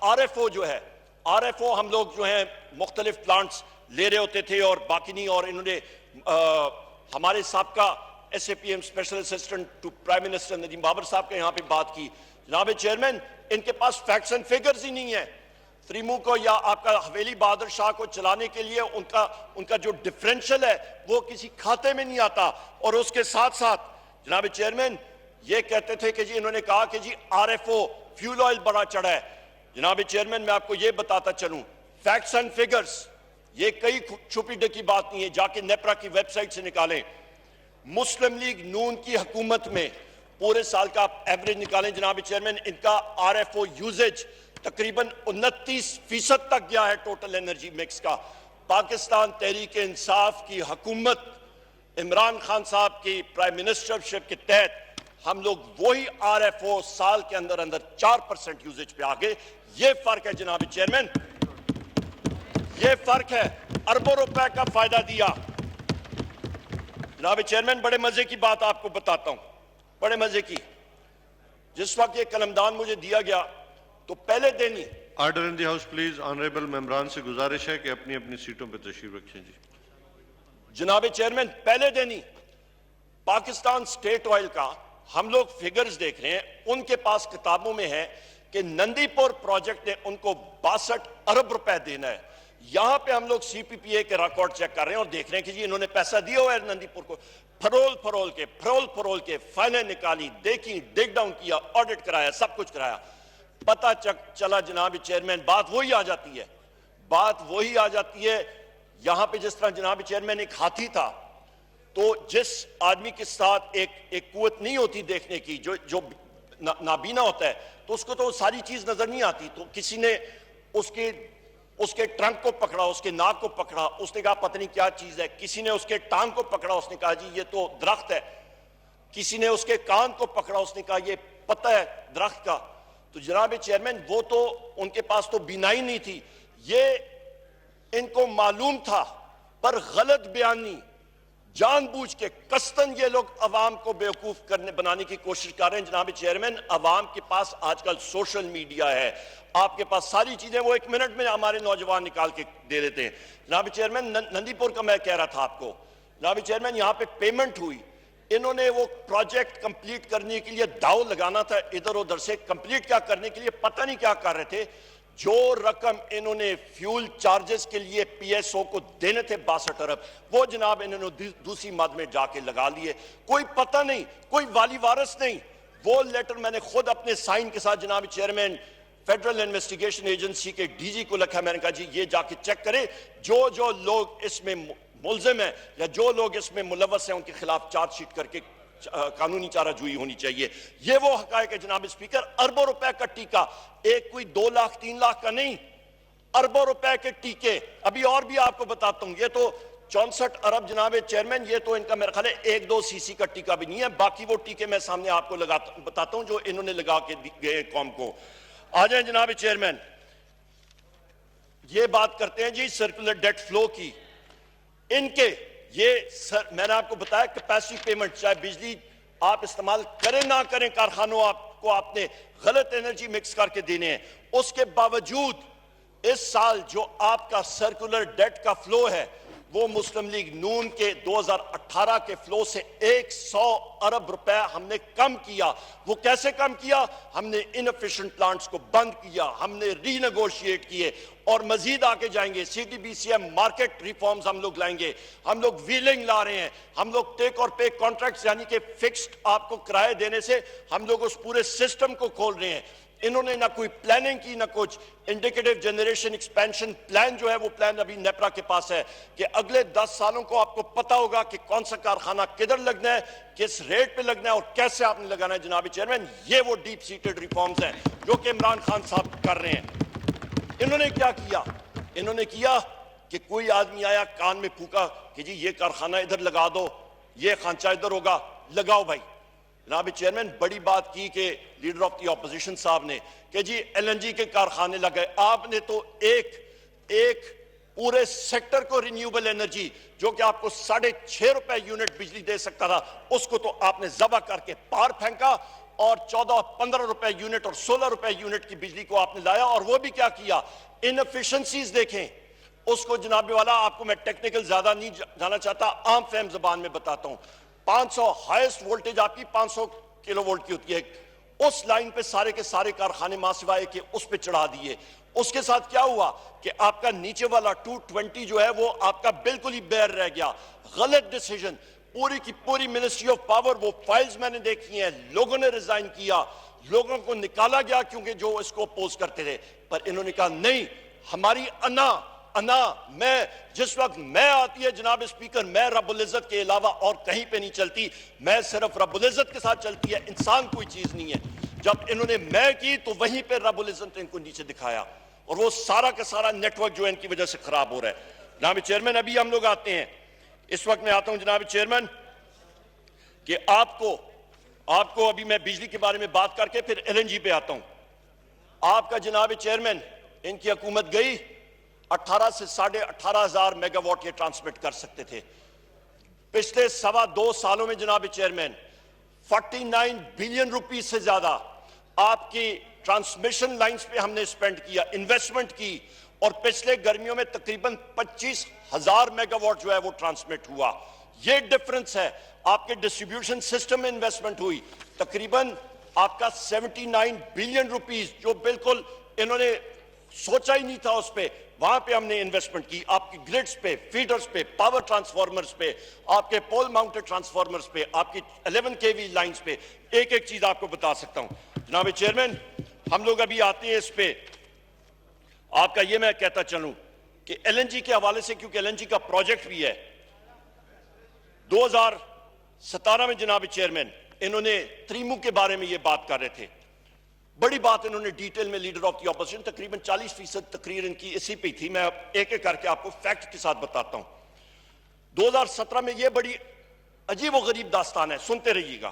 آر ایف او جو ہے, آر ایف او ہم لوگ جو ہیں مختلف پلانٹس لے رہے ہوتے تھے اور باقی نہیں, اور انہوں نے ہمارے سابقہ S A P M special assistant to prime minister Nadeem Babar sahab کے یہاں پہ بات کی. جناب چیئرمین, ان کے پاس فیکٹس اینڈ فیگرز ہی نہیں ہیں. تریمو کو یا آپ کا حویلی بہادر شاہ کو چلانے کے لیے ان کا جو ڈفرینشل ہے وہ کسی کھاتے میں نہیں آتا. اور اس کے ساتھ ساتھ جناب چیئرمین یہ کہتے تھے کہ جی انہوں نے کہا کہ جی R F O fuel oil بڑا چڑھا ہے. جناب چیئرمین میں آپ کو یہ بتاتا چلوں, فیکٹس اینڈ فیگرز یہ کئی چھپی ڈکی بات نہیں ہے, جا کے نیپرا کی ویب سائٹ سے نکالیں. مسلم لیگ نون کی حکومت میں پورے سال کا ایوریج نکالیں جناب چیئرمین, ان کا آر ایف او یوزیج تقریباً 29% تک گیا ہے ٹوٹل انرجی مکس کا. پاکستان تحریک انصاف کی حکومت عمران خان صاحب کی پرائم منسٹرشپ کے تحت ہم لوگ وہی آر ایف او سال کے اندر 4% یوزیج پہ آگے. یہ فرق ہے جناب چیئرمین, یہ فرق ہے, اربوں روپے کا فائدہ دیا. جناب چیئرمین بڑے مزے کی بات آپ کو بتاتا ہوں, بڑے مزے کی. جس وقت یہ قلمدان مجھے دیا گیا تو پہلے دن ہی order in the house please. Honourable ممبران سے گزارش ہے کہ اپنی اپنی سیٹوں پہ تشریف رکھیں. جی جناب چیئرمین پہلے دن ہی پاکستان سٹیٹ آئل کا ہم لوگ فگرز دیکھ رہے ہیں, ان کے پاس کتابوں میں ہے کہ نندی پور پروجیکٹ نے ان کو 62 ارب روپے دینا ہے. یہاں پہ ہم لوگ سی پی پی اے کے ریکارڈ چیک کر رہے ہیں اور دیکھ رہے ہیں کہ جی انہوں نے پیسہ دیا ہوا ہے نندی پور کو. پھرول کے فائلیں نکالی, دیکھی, ڈگ ڈاؤن کیا, آڈٹ کرایا, سب کچھ کرایا. پتہ چلا جناب چیئرمین بات وہی آ جاتی ہے. یہاں پہ جس طرح جناب چیئرمین ایک ہاتھی تھا, تو جس آدمی کے ساتھ ایک قوت نہیں ہوتی دیکھنے کی, جو نابینا ہوتا ہے, تو اس کو تو ساری چیز نظر نہیں آتی. تو کسی نے اس کے ٹرنک کو پکڑا, اس کے ناک کو پکڑا, اس نے کہا پتہ نہیں کیا چیز ہے. کسی نے اس کے ٹانگ کو پکڑا, اس نے کہا جی یہ تو درخت ہے. کسی نے اس کے کان کو پکڑا, اس نے کہا یہ پتہ ہے درخت کا. تو جناب چیئرمین وہ تو ان کے پاس تو بینائی نہیں تھی, یہ ان کو معلوم تھا, پر غلط بیانی جان بوجھ کے قصداً یہ لوگ عوام کو بیوقوف بنانے کی کوشش کر رہے ہیں. جناب چیئرمین, عوام کے پاس آج کل سوشل میڈیا ہے, آپ کے پاس ساری چیزیں وہ 1 منٹ میں ہمارے نوجوان نکال کے دے دیتے ہیں. جناب چیئرمین, نندی پور کا میں کہہ رہا تھا آپ کو, جناب چیئرمین یہاں پہ پیمنٹ ہوئی, انہوں نے وہ پروجیکٹ کمپلیٹ کرنے کے لیے داؤ لگانا تھا ادھر ادھر سے, کمپلیٹ کیا کرنے کے لیے پتہ نہیں کیا کر رہے تھے. جو رقم انہوں نے فیول چارجز کے لیے پی ایس او کو دینے تھے 62 ارب, وہ جناب انہوں نے دوسری مد میں جا کے لگا لیے. کوئی پتہ نہیں, کوئی والی وارث نہیں. وہ لیٹر میں نے خود اپنے سائن کے ساتھ جناب چیئرمین فیڈرل انویسٹیگیشن ایجنسی کے ڈی جی کو لکھا. میں نے کہا جی یہ جا کے چیک کرے, جو لوگ اس میں ملزم ہیں یا جو لوگ اس میں ملوث ہیں ان کے خلاف چارج شیٹ کر کے قانونی چارہ جوئی ہونی چاہیے. یہ وہ حقائق ہے جناب اسپیکر, اربوں روپے کا ٹیکہ, ایک کوئی 2 لاکھ 3 لاکھ کا نہیں, اربوں روپے کے ٹیکے. ابھی اور بھی آپ کو بتاتا ہوں, یہ تو 64 ارب جناب چیئرمین, یہ تو ان کا میرا خیال ہے 1-2 سی سی کا ٹیکہ بھی نہیں ہے. باقی وہ ٹیکے میں سامنے آپ کو بتاتا ہوں جو انہوں نے لگا کے گئے قوم کو. آ جائیں جناب چیئرمین, یہ بات کرتے ہیں جی سرکولر ڈیٹ فلو کی. ان کے یہ میں نے آپ کو بتایا کیپیسٹی پیمنٹ, چاہے بجلی آپ استعمال کریں نہ کریں, کارخانوں آپ نے غلط انرجی مکس کر کے دینے ہیں. اس کے باوجود اس سال جو آپ کا سرکولر ڈیٹ کا فلو ہے وہ مسلم لیگ نون کے 2018 کے فلو سے 100 ارب روپے ہم نے کم کیا. وہ کیسے کم کیا؟ ہم نے انفیشنٹ پلانٹس کو بند کیا, ہم نے ری نیگوشیٹ کیے, اور مزید آگے جائیں گے. C T B C M market reforms ہم لوگ لائیں گے, ہم لوگ ویلنگ لا رہے ہیں, ہم لوگ ٹیک اور پے کانٹریکٹس یعنی کہ فکسڈ آپ کو کرائے دینے سے ہم لوگ اس پورے سسٹم کو کھول رہے ہیں. انہوں نے نہ کوئی پلاننگ کی نہ کچھ. انڈیکیٹو جنریشن ایکسپینشن پلان جو ہے وہ پلان ابھی نیپرا کے پاس ہے کہ اگلے 10 سالوں کو آپ کو پتا ہوگا کہ کون سا کارخانہ کدھر لگنا ہے, کس ریٹ پہ لگنا ہے اور کیسے آپ نے لگانا ہے. جناب چیئرمین, یہ وہ ڈیپ سیٹڈ ریفارمز ہیں جو کہ عمران خان صاحب کر رہے ہیں. انہوں نے کیا کیا؟ انہوں نے کیا کہ کوئی آدمی آیا کان میں پھونکا کہ جی یہ کارخانہ ادھر لگا دو, یہ خانچہ ادھر ہوگا, لگاؤ بھائی. جناب چیئرمین, بڑی بات کی کہ لیڈر آف دی اپوزیشن صاحب نے کہ جی ایل این جی کے کارخانے لگے. آپ نے تو ایک پورے سیکٹر کو رینیوبل انرجی جو کہ آپ کو 6.5 روپے یونٹ بجلی دے سکتا تھا, اس کو تو آپ نے ذبح کر کے پار پھینکا, اور 14-15 روپے یونٹ اور 16 روپے یونٹ کی بجلی کو آپ نے لایا. اور وہ بھی کیا کیا, انفیشنسیز دیکھیں اس کو. جناب والا, آپ کو میں ٹیکنیکل زیادہ نہیں جانا چاہتا, عام فہم زبان میں بتاتا ہوں. 500 ہائیسٹ وولٹیج آپ کی 500 کلو وولٹ کی ہوتی ہے, اس لائن پہ سارے کے سارے کارخانے ماں سوائے کہ اس پہ چڑھا دیے. اس کے ساتھ کیا ہوا کہ آپ کا نیچے والا 220 جو ہے وہ آپ کا بالکل ہی بیر رہ گیا. غلط ڈیسیجن. پوری کی پوری منسٹری آف پاور, وہ فائلز میں نے دیکھی ہیں, لوگوں نے ریزائن کیا, لوگوں کو نکالا گیا کیونکہ جو اس کو اپوز کرتے تھے. پر انہوں نے کہا نہیں, ہماری انا میں جس وقت میں آتی ہے جناب اسپیکر, میں رب العزت کے علاوہ اور کہیں پہ نہیں چلتی, میں صرف رب العزت کے ساتھ چلتی ہے, انسان کوئی چیز نہیں ہے. جب انہوں نے میں کی تو وہیں پہ رب العزت نے ان کو نیچے دکھایا, اور وہ سارا کا سارا نیٹ ورک جو ہے ان کی وجہ سے خراب ہو رہا ہے. جناب چیئرمین, ابھی ہم لوگ آتے ہیں, اس وقت میں آتا ہوں جناب چیئرمین کہ آپ کو ابھی میں بجلی کے بارے میں بات کر کے پھر ایل این جی پہ آتا ہوں. آپ کا جناب چیئرمین, ان کی حکومت گئی, 18 سے 18,500 میگا واٹ یہ ٹرانسمٹ کر سکتے تھے. پچھلے 2.25 سالوں میں جناب چیئرمین 49 بلین روپیز سے زیادہ آپ کی ٹرانسمیشن لائنز پہ ہم نے سپینڈ کیا, انویسٹمنٹ کی, اور پچھلے گرمیوں میں تقریباً 25,000 میگا واٹ جو ہے وہ ٹرانسمٹ ہوا. یہ ڈیفرنس ہے. آپ کے ڈسٹریبیوشن سسٹم میں انویسٹمنٹ ہوئی تقریباً آپ کا 79 بلین روپیز, جو بالکل انہوں نے سوچا ہی نہیں تھا اس پہ, وہاں پہ ہم نے انویسٹمنٹ کی. آپ کی گریڈز پہ, فیڈرز پہ, پاور ٹرانسفارمرز پہ, آپ کے پول ماؤنٹڈ ٹرانسفارمرز پہ, آپ کی 11 kV لائنز پہ. ایک چیز آپ کو بتا سکتا ہوں جناب چیئرمین, ہم لوگ ابھی آتے ہیں اس پہ. آپ کا یہ میں کہتا چلوں کہ ایل این جی کے حوالے سے, کیونکہ ایل این جی کا پروجیکٹ بھی ہے, 2017 میں جناب چیئرمین انہوں نے تریمو کے بارے میں یہ بات کر رہے تھے. بڑی بات انہوں نے ڈیٹیل میں لیڈر آف دی اپوزیشن, تقریباً 40% تقریر ان کی اسی پہ تھی. میں ایک کر کے آپ کو فیکٹ کے ساتھ بتاتا ہوں. 2017 میں یہ بڑی عجیب و غریب داستان ہے, سنتے رہیے گا.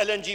LNG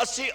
80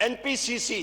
NPCC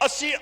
80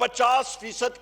50%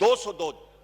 202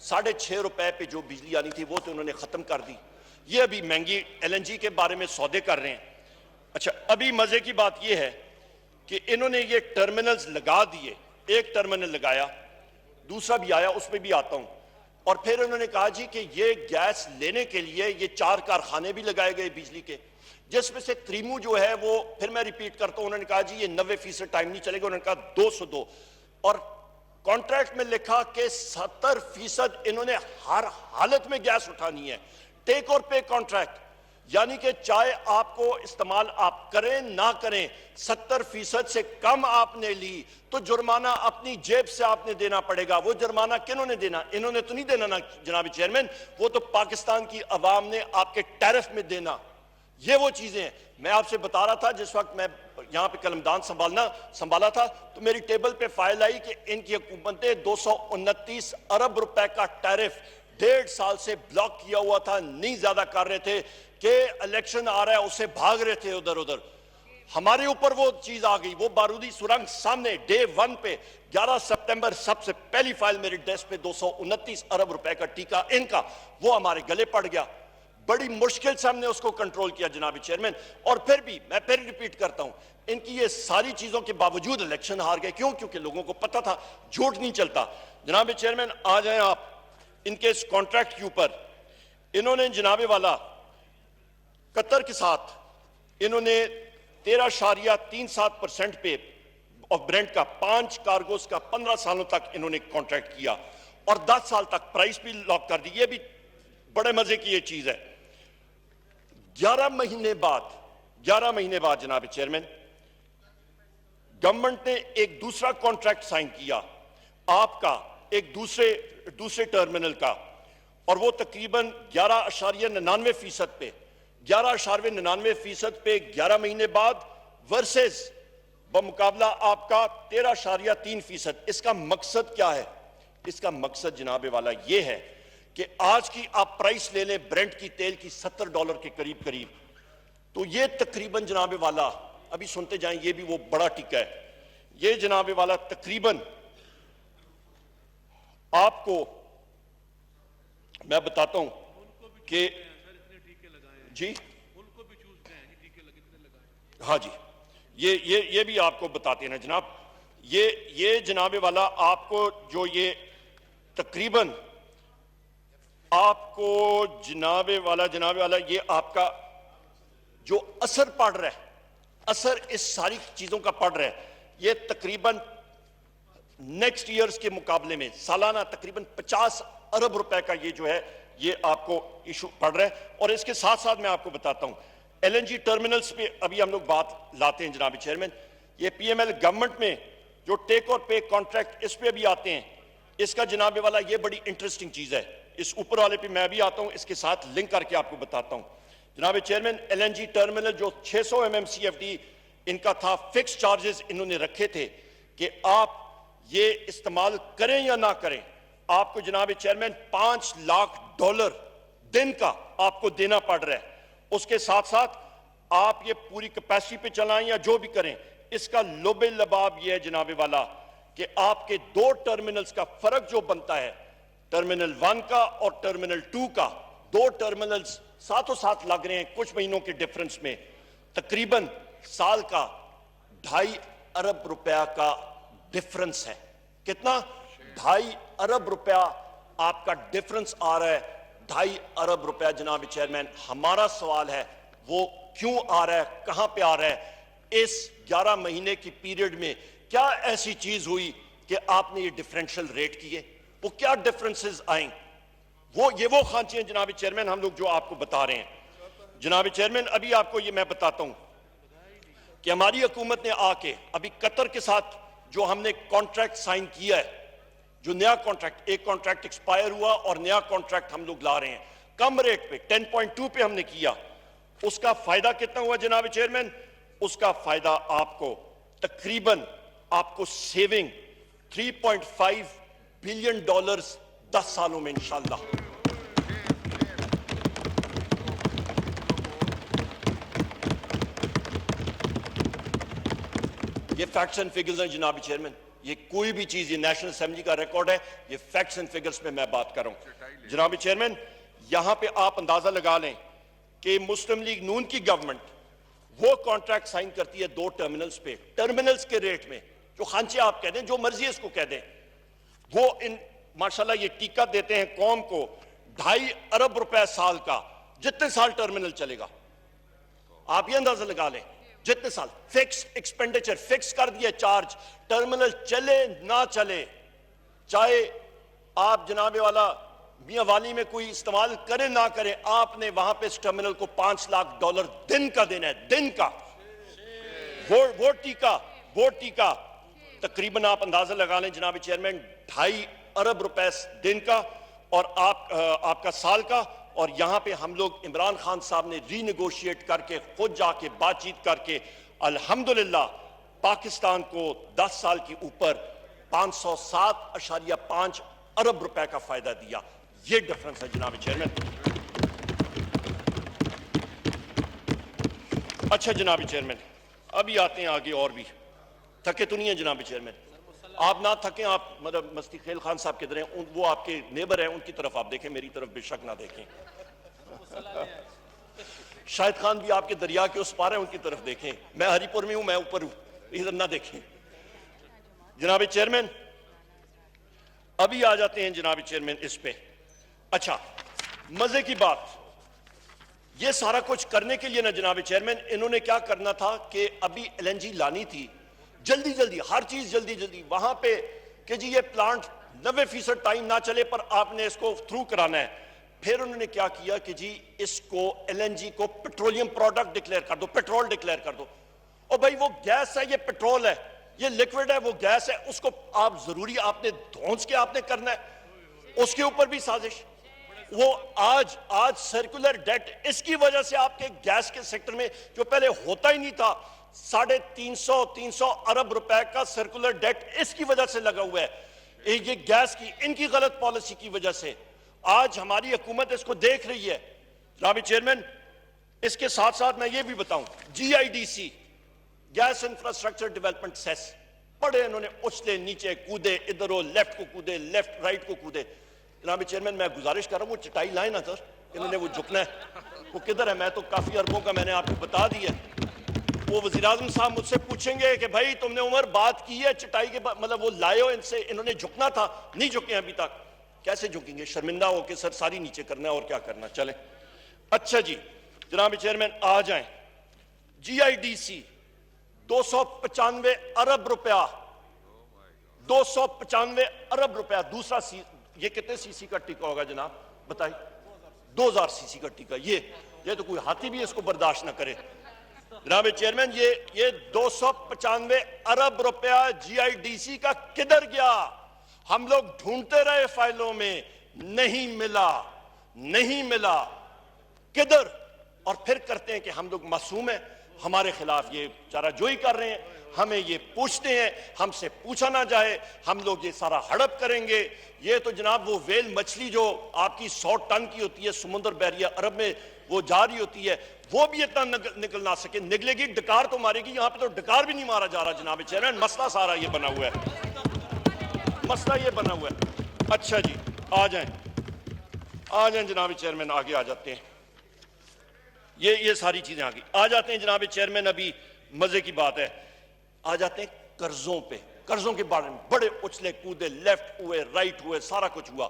₹6.5 پہ جو بجلی آنی تھی وہ تو انہوں نے ختم کر دی. یہ ابھی مہنگی LNG کے بارے میں سودے کر رہے ہیں. اچھا ابھی مزے کی بات یہ ہے کہ انہوں نے یہ ٹرمینلز لگا دیے, ایک ٹرمینل لگایا, دوسرا بھی آیا, اس پہ بھی آتا ہوں, اور پھر انہوں نے کہا جی کہ یہ گیس لینے کے لیے یہ 4 کارخانے بھی لگائے گئے بجلی کے, جس میں سے تریمو جو ہے وہ, پھر میں ریپیٹ کرتا ہوں, انہوں نے کہا جی یہ 90% ٹائم نہیں چلے گا, انہوں نے کہا 202, اور کانٹریکٹ میں لکھا کہ 70% انہوں نے ہر حالت میں گیس اٹھانی ہے. ٹیک اور پے کانٹریکٹ, یعنی کہ چاہے آپ کو استعمال آپ کریں نہ کریں, 70% سے کم آپ نے لی تو جرمانہ اپنی جیب سے آپ نے دینا پڑے گا. وہ جرمانہ کنہوں نے دینا؟ انہوں نے تو نہیں دینا نا جناب چیئرمین, وہ تو پاکستان کی عوام نے آپ کے ٹیرف میں دینا. یہ وہ چیزیں ہیں. میں آپ سے بتا رہا تھا جس وقت میں یہاں پہ قلمدان سنبھالا تھا تو میری ٹیبل پہ فائل آئی کہ ان کی حکومت نے 229 ارب روپے کا ٹیرف 1.5 سال سے بلاک کیا ہوا تھا, نہیں زیادہ کر رہے تھے کہ الیکشن آ رہا ہے اسے بھاگ رہے تھے ادھر ادھر. ہمارے اوپر وہ چیز آ گئی, وہ بارودی سرنگ سامنے ڈے 1 پہ 11 سپٹمبر سب سے پہلی فائل میری ڈیسک پہ 229 ارب روپے کا ٹیکہ ان کا, وہ ہمارے گلے پڑ گیا. بڑی مشکل سے ہم نے اس کو کنٹرول کیا جناب چیئرمین, اور پھر بھی میں پھر ریپیٹ کرتا ہوں, ان کی یہ ساری چیزوں کے باوجود الیکشن ہار گئے. کیوں؟ کیونکہ لوگوں کو پتا تھا جھوٹ نہیں چلتا. جناب چیئرمین آ جائیں آپ ان کے اس کانٹریکٹ کے اوپر. انہوں نے جناب والا قطر کے ساتھ انہوں نے 13.37% پہ آف برینٹ کا 5 کارگوز کا 15 سالوں تک انہوں نے کانٹریکٹ کیا, اور 10 سال تک پرائس بھی لاک کر دی. یہ بھی بڑے مزے کی یہ چیز ہے. 11 مہینے بعد جناب چیئرمین گورنمنٹ نے ایک دوسرا کانٹریکٹ سائن کیا آپ کا ایک دوسرے ٹرمینل کا, اور وہ تقریباً 11.99% پہ 11.99% پہ 11 مہینے بعد ورسز بمقابلہ آپ کا 13.3%. اس کا مقصد کیا ہے؟ اس کا مقصد جناب والا یہ ہے کہ آج کی آپ پرائس لے لیں برنٹ کی تیل کی $70 کے قریب, تو یہ تقریباً جناب والا, ابھی سنتے جائیں, یہ بھی وہ بڑا ٹکا ہے, یہ جناب والا تقریباً آپ کو میں بتاتا ہوں کہ جی ہاں جی یہ بھی آپ کو بتاتے ہیں جناب. یہ جناب والا آپ کو جو یہ تقریباً آپ کو جناب والا یہ آپ کا جو اثر پڑ رہا ہے, اثر اس ساری چیزوں کا پڑ رہا ہے, یہ تقریباً نیکسٹ ایئرز کے مقابلے میں سالانہ تقریباً 50 ارب روپے کا یہ جو ہے یہ آپ کو ایشو پڑ رہا ہے. اور اس کے ساتھ ساتھ میں آپ کو بتاتا ہوں LNG ٹرمینلز پہ ابھی ہم لوگ بات لاتے ہیں جناب چیئرمین. یہ PML گورنمنٹ میں جو ٹیک اور پے کانٹریکٹ اس پہ بھی آتے ہیں, اس کا جناب والا یہ بڑی انٹرسٹنگ چیز ہے. اس اوپر والے پہ میں بھی آتا ہوں, اس کے ساتھ لنک کر کے آپ کو بتاتا ہوں. جناب چیئرمین LNG ٹرمینل جو 600 MMCFD ان کا تھا, فکس چارجز انہوں نے رکھے تھے کہ آپ یہ استعمال کریں یا نہ کریں, آپ کو جناب چیئرمین $5 لاکھ دن کا آپ کو دینا پڑ رہا ہے. اس کے ساتھ ساتھ آپ یہ پوری کیپیسٹی پہ چلائیں یا جو بھی کریں, اس کا لب لباب یہ ہے جناب والا کہ آپ کے 2 ٹرمینلز کا فرق جو بنتا ہے, ٹرمینل 1 کا اور ٹرمینل 2 کا, 2 ٹرمینلز ساتھوں ساتھ لگ رہے ہیں کچھ مہینوں کے ڈیفرنس میں, تقریباً سال کا 2.5 ارب روپیہ کا ڈیفرنس ہے. کتنا؟ 2.5 ارب روپیہ آپ کا ڈیفرنس آ رہا ہے. 2.5 ارب روپیہ جناب چیئرمین. ہمارا سوال ہے وہ کیوں آ رہا ہے, کہاں پہ آ رہا ہے؟ اس 11 مہینے کی پیریڈ میں کیا ایسی چیز ہوئی کہ آپ نے یہ ڈیفرنشل ریٹ کیے؟ وہ کیا ڈیفرنسز آئیں؟ یہ وہ خانچے ہیں جناب چیئرمین ہم لوگ جو آپ کو بتا رہے ہیں. جناب چیئرمین ابھی آپ کو یہ میں بتاتا ہوں کہ ہماری حکومت نے آ کے ابھی قطر کے ساتھ جو ہم نے کانٹریکٹ سائن کیا ہے, جو نیا کانٹریکٹ, ایک کانٹریکٹ ایکسپائر ہوا اور نیا کانٹریکٹ ہم لوگ لا رہے ہیں کم ریٹ پہ 10.2 پہ ہم نے کیا. اس کا فائدہ کتنا ہوا جناب چیئرمین؟ اس کا فائدہ آپ کو تقریباً آپ کو سیونگ $3.5 بلین 10 سالوں میں انشاءاللہ. یہ فیکٹس اینڈ فگرز ہیں جناب چیئرمین. یہ کوئی بھی چیز، یہ نیشنل اسمبلی کا ریکارڈ ہے، یہ فیکٹس اینڈ فگرز پہ میں بات کر رہا ہوں. جناب چیئرمین، یہاں پہ آپ اندازہ لگا لیں کہ مسلم لیگ نون کی گورنمنٹ وہ کانٹریکٹ سائن کرتی ہے 2 ٹرمینلز پہ، ٹرمینلز کے ریٹ میں، جو خانچے آپ کہہ دیں، جو مرضی اس کو کہہ دیں، وہ ماشاءاللہ یہ ٹیکہ دیتے ہیں قوم کو 2.5 ارب روپے سال کا، جتنے سال ٹرمینل چلے گا. آپ یہ اندازہ لگا لیں، جتنے سال فکس ایکسپینڈیچر، فکس کر دیا چارج، ٹرمینل چلے نہ چلے، چاہے آپ جناب والا میاں والی میں کوئی استعمال کرے نہ کرے، آپ نے وہاں پہ اس ٹرمینل کو $5 لاکھ دن کا دینا ہے، دن کا. وہ ٹیکہ تقریباً آپ اندازہ لگا لیں جناب چیئرمین 2.5 ارب روپے دن کا، اور آپ کا سال کا. اور یہاں پہ ہم لوگ عمران خان صاحب نے ری نیگوشیٹ کر کے، خود جا کے بات چیت کر کے الحمدللہ پاکستان کو 10 سال کی اوپر 507.5 ارب روپے کا فائدہ دیا. یہ ڈفرنس ہے جناب چیئرمین. اچھا جناب چیئرمین، ابھی آتے ہیں آگے، اور بھی تھکے تو نہیں ہیں جناب چیئرمین؟ آپ نہ تھکیں، آپ مطلب مستی خیل خان صاحب کدھر ہیں؟ وہ آپ کے نیبر ہیں، ان کی طرف آپ دیکھیں، میری طرف بے شک نہ دیکھیں. شاہد خان بھی آپ کے دریا کے اس پار ہیں، ان کی طرف دیکھیں. میں ہری پور میں ہوں، میں اوپر ہوں، ادھر نہ دیکھیں. جناب چیئرمین ابھی آ جاتے ہیں جناب چیئرمین اس پہ. اچھا مزے کی بات، یہ سارا کچھ کرنے کے لیے نا جناب چیئرمین، انہوں نے کیا کرنا تھا کہ ابھی LNG لانی تھی جلدی، ہر چیز جلدی وہاں پہ، کہ جی یہ پلانٹ 90% ٹائم نہ چلے پر آپ نے اس کو تھرو کرانا ہے. پھر انہوں نے کیا کیا کہ جی اس کو LNG کو پیٹرولیم پروڈکٹ ڈکلیئر کر دو، پیٹرول ڈکلیئر کر دو. اور بھائی وہ گیس ہے، یہ پیٹرول ہے، یہ لیکوڈ ہے، وہ گیس ہے، اس کو آپ ضروری آپ نے دھونس کے آپ نے کرنا ہے. اس کے اوپر بھی سازش. وہ آج سرکولر ڈیٹ اس کی وجہ سے آپ کے گیس کے سیکٹر میں، جو پہلے ہوتا ہی نہیں تھا، 350 ارب روپے کا سرکولر ڈیٹ اس کی وجہ سے لگا ہوا ہے. یہ گیس کی ان کی غلط پالیسی کی وجہ سے آج ہماری حکومت اس کو دیکھ رہی ہے. جناب چیئرمین اس کے ساتھ ساتھ میں یہ بھی بتاؤں، GIDC گیس انفراسٹرکچر ڈیولپمنٹ سیس، پڑے انہوں نے اچھلے نیچے کودے، ادھر ہو لیفٹ کو کودے، لیفٹ رائٹ کو کودے. جناب چیئرمین میں گزارش کر رہا ہوں وہ چٹائی لائیں نا سر، انہوں نے وہ جھکنا ہے. وہ کدھر ہے؟ میں تو کافی اربوں کا میں نے آپ کو بتا دی ہے. وہ وزیراعظم صاحب مجھ سے پوچھیں گے کہ بھائی تم نے عمر بات کی ہے چٹائی کے بعد، مطلب وہ لائے ہو ان سے، انہوں نے جھکنا تھا، نہیں جھکے ابھی تک. کیسے جھکیں گے؟ شرمندہ ہو کے سر ساری نیچے کرنا ہے، اور کیا کرنا. چلیں اچھا جی جناب چیئرمین آ جائیں. GIDC 295 ارب روپیہ، 295 ارب روپیہ. دوسرا یہ کتنے CC کا ٹیکہ ہوگا جناب بتائیے؟ 2000 CC کا ٹیکہ. یہ تو کوئی ہاتھی بھی اس کو برداشت نہ کرے. جناب چیئرمین یہ 295 ارب روپیہ GIDC کا کدھر گیا؟ ہم لوگ ڈھونڈتے رہے فائلوں میں، نہیں ملا. کدھر؟ اور پھر کرتے ہیں کہ ہم لوگ معصوم ہیں، ہمارے خلاف یہ چارہ جوئی کر رہے ہیں، ہمیں یہ پوچھتے ہیں، ہم سے پوچھا نہ جائے، ہم لوگ یہ سارا ہڑپ کریں گے. یہ تو جناب وہ ویل مچھلی جو آپ کی 100 ٹن کی ہوتی ہے، سمندر بحریہ عرب میں وہ جا رہی ہوتی ہے، وہ بھی اتنا نکل نہ سکے. نکلے گی ڈکار تو مارے گی، یہاں پہ تو ڈکار بھی نہیں مارا جا رہا جناب چیئرمین. مسئلہ سارا یہ بنا ہوا ہے. اچھا جی آ جائیں جناب چیئرمین، آگے آ جاتے ہیں. یہ ساری چیزیں آگے آ جاتے ہیں جناب چیئرمین. ابھی مزے کی بات ہے، آ جاتے ہیں قرضوں پہ. قرضوں کے بارے میں بڑے اچھلے کودے، لیفٹ ہوئے، رائٹ ہوئے، سارا کچھ ہوا.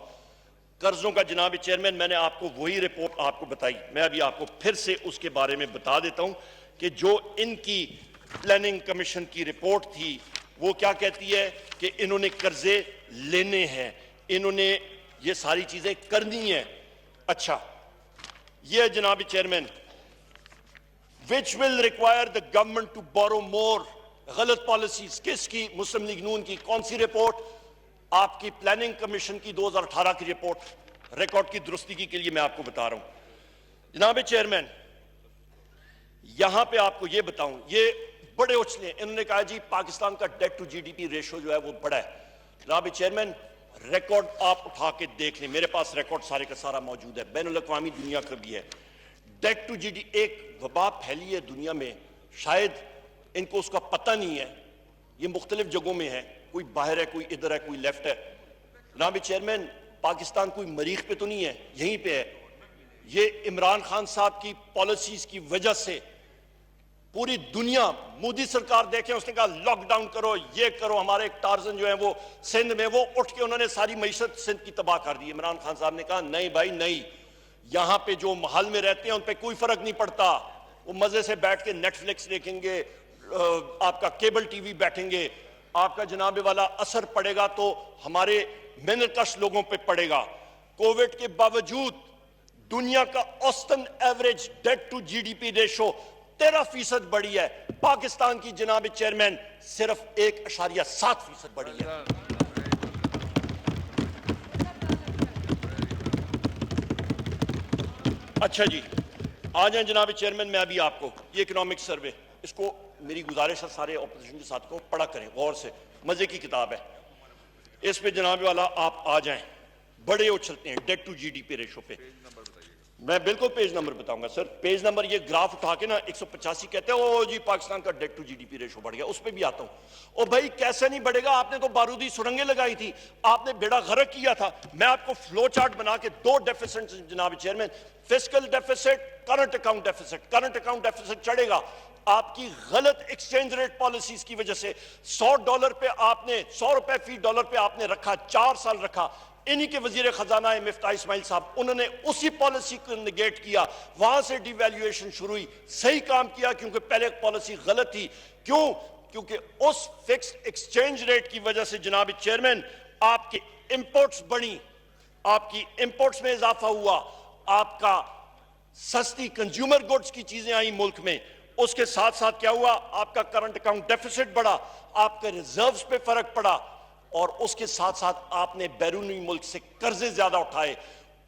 قرضوں کا جناب چیئرمین میں نے آپ کو وہی رپورٹ آپ کو بتائی، میں ابھی آپ کو پھر سے اس کے بارے میں بتا دیتا ہوں کہ جو ان کی پلاننگ کمیشن کی رپورٹ تھی وہ کیا کہتی ہے کہ انہوں نے قرضے لینے ہیں، انہوں نے یہ ساری چیزیں کرنی ہیں. اچھا یہ جناب chairman which will require the government to borrow more. غلط پالیسیز کس کی؟ مسلم لیگ نون کی. کون سی رپورٹ؟ آپ کی پلاننگ کمیشن کی 2018 کی رپورٹ. ریکارڈ کی درستگی کے لیے میں آپ کو بتا رہا ہوں جناب چیئرمین. یہاں پہ آپ کو یہ بتاؤں، یہ بڑے اچھلے ہیں. انہوں نے کہا جی پاکستان کا ڈیٹ ٹو GDP ریشو جو ہے وہ بڑا ہے. جناب چیئرمین ریکارڈ آپ اٹھا کے دیکھ لیں، میرے پاس ریکارڈ سارے کا سارا موجود ہے، بین الاقوامی دنیا کا بھی ہے. ڈیٹ ٹو GDP ایک وبا پھیلی ہے دنیا میں، شاید ان کو اس کا پتہ نہیں ہے، یہ مختلف جگہوں میں ہے. کوئی باہر ہے, کوئی ادھر ہے, کوئی لیفٹ ہے. جناب چیئرمین, پاکستان کوئی مریخ پہ تو نہیں ہے, یہیں پہ ہے. یہ عمران خان صاحب کی پالیسیز کی وجہ سے پوری دنیا, مودی سرکار دیکھیں اس نے کہا لاک ڈاؤن کرو, یہ کرو. ہمارے ایک ٹارزن جو ہیں وہ سندھ میں, وہ اٹھ کے انہوں نے ساری معیشت سندھ کی تباہ کر دی. عمران خان صاحب نے کہا نہیں بھائی نہیں, یہاں پہ جو محل میں رہتے ہیں ان پہ کوئی فرق نہیں پڑتا, وہ مزے سے بیٹھ کے نیٹ فلکس دیکھیں گے, آپ کا کیبل ٹی وی بیٹھیں گے. آپ کا جناب والا اثر پڑے گا تو ہمارے محنت لوگوں پہ پڑے گا. کووڈ کے باوجود دنیا کا اوسطن average debt to G D P ratio 13% بڑھی ہے, پاکستان کی جناب چیئرمین صرف 1.7% بڑھی ہے. اچھا جی, آ جائیں جناب چیئرمین, میں ابھی آپ کو یہ اکنامک سروے, اس کو میری گزارش ہے سارے اپوزیشن کے ساتھ کو پڑھا کریں غور سے, مزے کی کتاب ہے. اس پہ جناب والا آپ آ جائیں, بڑے اچھلتے ہیں debt to G D P ratio پہ. میں بالکل پیج نمبر بتاؤں گا سر, پیج نمبر یہ گراف اٹھا کے نا 185 کہتے ہیں او جی پاکستان کا debt to G D P ratio بڑھ گیا, اس پہ بھی آتا ہوں. او بھائی کیسے نہیں بڑھے گا, آپ نے تو بارودی سرنگیں لگائی تھی, آپ نے بیڑا غرق کیا تھا. میں آپ کو فلو چارٹ بنا کے 2 ڈیفیسٹ جناب chairman, fiscal deficits, current account deficit. Current account deficit چڑھے گا آپ کی غلط ایکسچینج ریٹ پالیسیز کی وجہ سے. $100 پہ آپ نے, $100 فی ڈالر پہ آپ نے رکھا, 4 سال رکھا. انہی کے وزیر خزانہ ہے مفتاح اسماعیل صاحب, انہوں نے اسی پالیسی کو نگیٹ کیا, وہاں سے ڈی ویلیویشن شروع ہوئی. صحیح کام کیا کیونکہ پہلے پالیسی غلط تھی. کیوں؟ کیونکہ اس فکس ایکسچینج ریٹ کی وجہ سے جناب چیئرمین آپ کی امپورٹس بڑھی, آپ کی امپورٹس میں اضافہ ہوا, آپ کا سستی کنزیومر گڈز کی چیزیں آئیں ملک میں. اس کے ساتھ ساتھ کیا ہوا, آپ کا کرنٹ اکاؤنٹ ڈیفیسٹ بڑھا, آپ کے ریزروز پہ فرق پڑا, اور اس کے ساتھ ساتھ آپ نے بیرونی ملک سے قرضے زیادہ اٹھائے.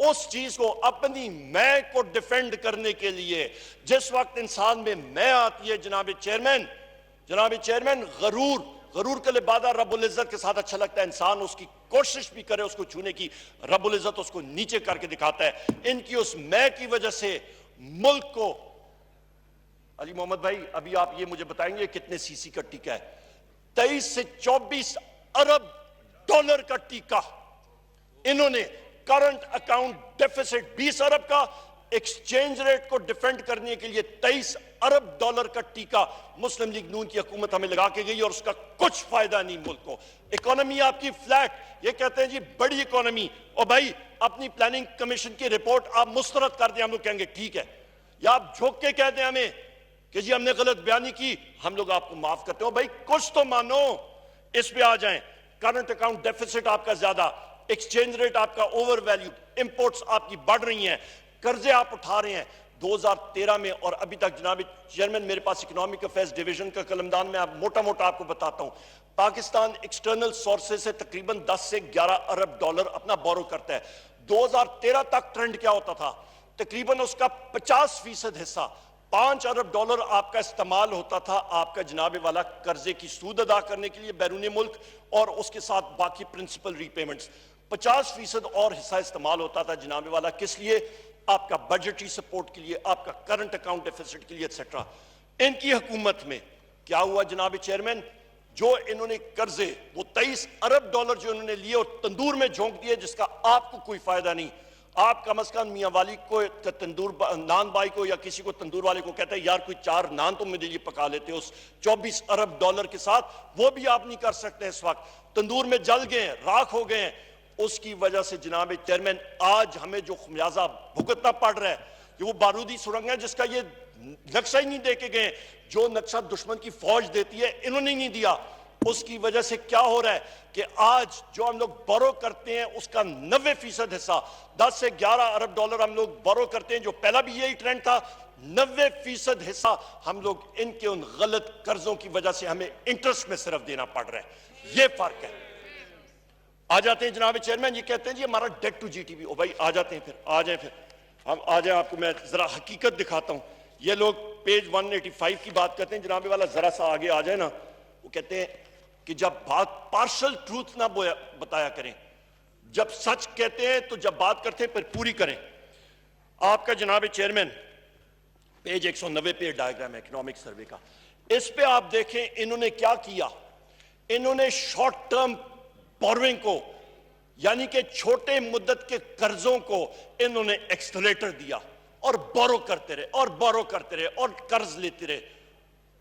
اس چیز کو اپنی میں کو ڈیفینڈ کرنے کے لیے جس وقت انسان میں میں آتی ہے جناب چیئرمین, غرور کا لبادہ رب العزت کے ساتھ اچھا لگتا ہے. انسان اس کی کوشش بھی کرے اس کو چھونے کی, رب العزت اس کو نیچے کر کے دکھاتا ہے. ان کی اس میں کی وجہ سے ملک کو, علی محمد بھائی ابھی آپ یہ مجھے بتائیں گے کتنے سی سی کا ٹیکہ ہے, 23 سے 24 ارب ڈالر کا ٹیکہ انہوں نے, کرنٹ اکاؤنٹ ڈیفیسٹ 20 ارب کا, ایکسچینج ریٹ کو ڈیفینڈ کرنے کے لیے 23 ارب ڈالر کا ٹیکہ مسلم لیگ نون کی حکومت ہمیں لگا کے گئی, اور اس کا کچھ فائدہ نہیں ملک کو. اکانومی آپ کی فلیٹ, یہ کہتے ہیں جی بڑی اکانومی, اور بھائی اپنی پلاننگ کمیشن کی رپورٹ آپ مسترد کر دیں, ہم لوگ کہیں گے ٹھیک ہے, یا آپ جھوک کے کہہ دیں ہمیں کہ جی ہم نے غلط بیانی کی, ہم لوگ آپ کو معاف کرتے ہیں. بھائی کچھ تو مانو. اس پہ آ جائیں, کرنٹ اکاؤنٹ ڈیفیسٹ آپ کا زیادہ, ایکسچینج ریٹ آپ کا اوور ویلیو, امپورٹس آپ کی بڑھ رہی ہیں, قرضے آپ اٹھا رہے ہیں. 2013 میں اور ابھی تک جناب چیئرمین میرے پاس اکنامک افیئرز ڈویژن کا قلمدان میں موٹا آپ کو بتاتا ہوں, پاکستان ایکسٹرنل سورسز سے تقریباً 10 سے 11 ارب ڈالر اپنا بورو کرتا ہے. 2013 تک ٹرینڈ کیا ہوتا تھا, تقریباً اس کا 50% حصہ 5 ارب ڈالر آپ کا استعمال ہوتا تھا آپ کا جناب والا قرضے کی سود ادا کرنے کے لیے بیرون ملک, اور اس کے ساتھ باقی پرنسپل ری پیمنٹس. 50% اور حصہ استعمال ہوتا تھا جناب والا کس لیے, آپ کا بجٹری سپورٹ کے لیے, آپ کا کرنٹ اکاؤنٹ ڈیفیسٹ کے لیے ایٹسیٹرا. ان کی حکومت میں کیا ہوا جناب چیئرمین, جو انہوں نے قرضے وہ 23 ارب ڈالر جو انہوں نے لیے اور تندور میں جھونک دیے, جس کا آپ کو کوئی فائدہ نہیں. آپ کم از کم میاں والی کو تندور نان بائی کو یا کسی کو تندور والے کو کہتا ہے یار کوئی 4 نان تو میرے لیے پکا لیتے, اس 24 ارب ڈالر کے ساتھ وہ بھی آپ نہیں کر سکتے. اس وقت تندور میں جل گئے ہیں, راکھ ہو گئے ہیں. اس کی وجہ سے جناب چیئرمین آج ہمیں جو خمیازہ بھگتنا پڑ رہا ہے, یہ وہ بارودی سرنگ ہے جس کا یہ نقشہ ہی نہیں دے کے گئے, جو نقشہ دشمن کی فوج دیتی ہے انہوں نے نہیں دیا. اس کی وجہ سے کیا ہو رہا ہے کہ آج جو ہم لوگ بورو کرتے ہیں اس کا 90% حصہ, 10 سے 11 ارب ڈالر ہم لوگ بورو کرتے ہیں, جو پہلا بھی یہی ٹرینڈ تھا, 90% حصہ ہم لوگ ان کے ان غلط قرضوں کی وجہ سے ہمیں انٹرسٹ میں صرف دینا پڑ رہا ہے. یہ فرق ہے. آ جاتے ہیں جناب چیئرمین, یہ کہتے ہیں جی ہمارا debt to G D P, او بھائی آ جاتے ہیں پھر, آ جائیں پھر ہم آ جائیں, آپ کو میں ذرا حقیقت دکھاتا ہوں. یہ لوگ پیج 185 کی بات کرتے ہیں جناب والا, ذرا سا آگے آ جائے نا. وہ کہتے ہیں کہ جب بات پارشل ٹروتھ نہ بتایا کریں, جب سچ کہتے ہیں تو جب بات کرتے ہیں پھر پوری کریں. آپ کا جناب چیئرمین پیج 190 پہ ڈائیگرام ہے اکنامک سروے کا, اس پہ آپ دیکھیں انہوں نے کیا کیا. انہوں نے شارٹ ٹرم بوروئنگ کو یعنی کہ چھوٹے مدت کے قرضوں کو انہوں نے ایکسلریٹر دیا اور بورو کرتے رہے اور بورو کرتے رہے اور قرض لیتے رہے.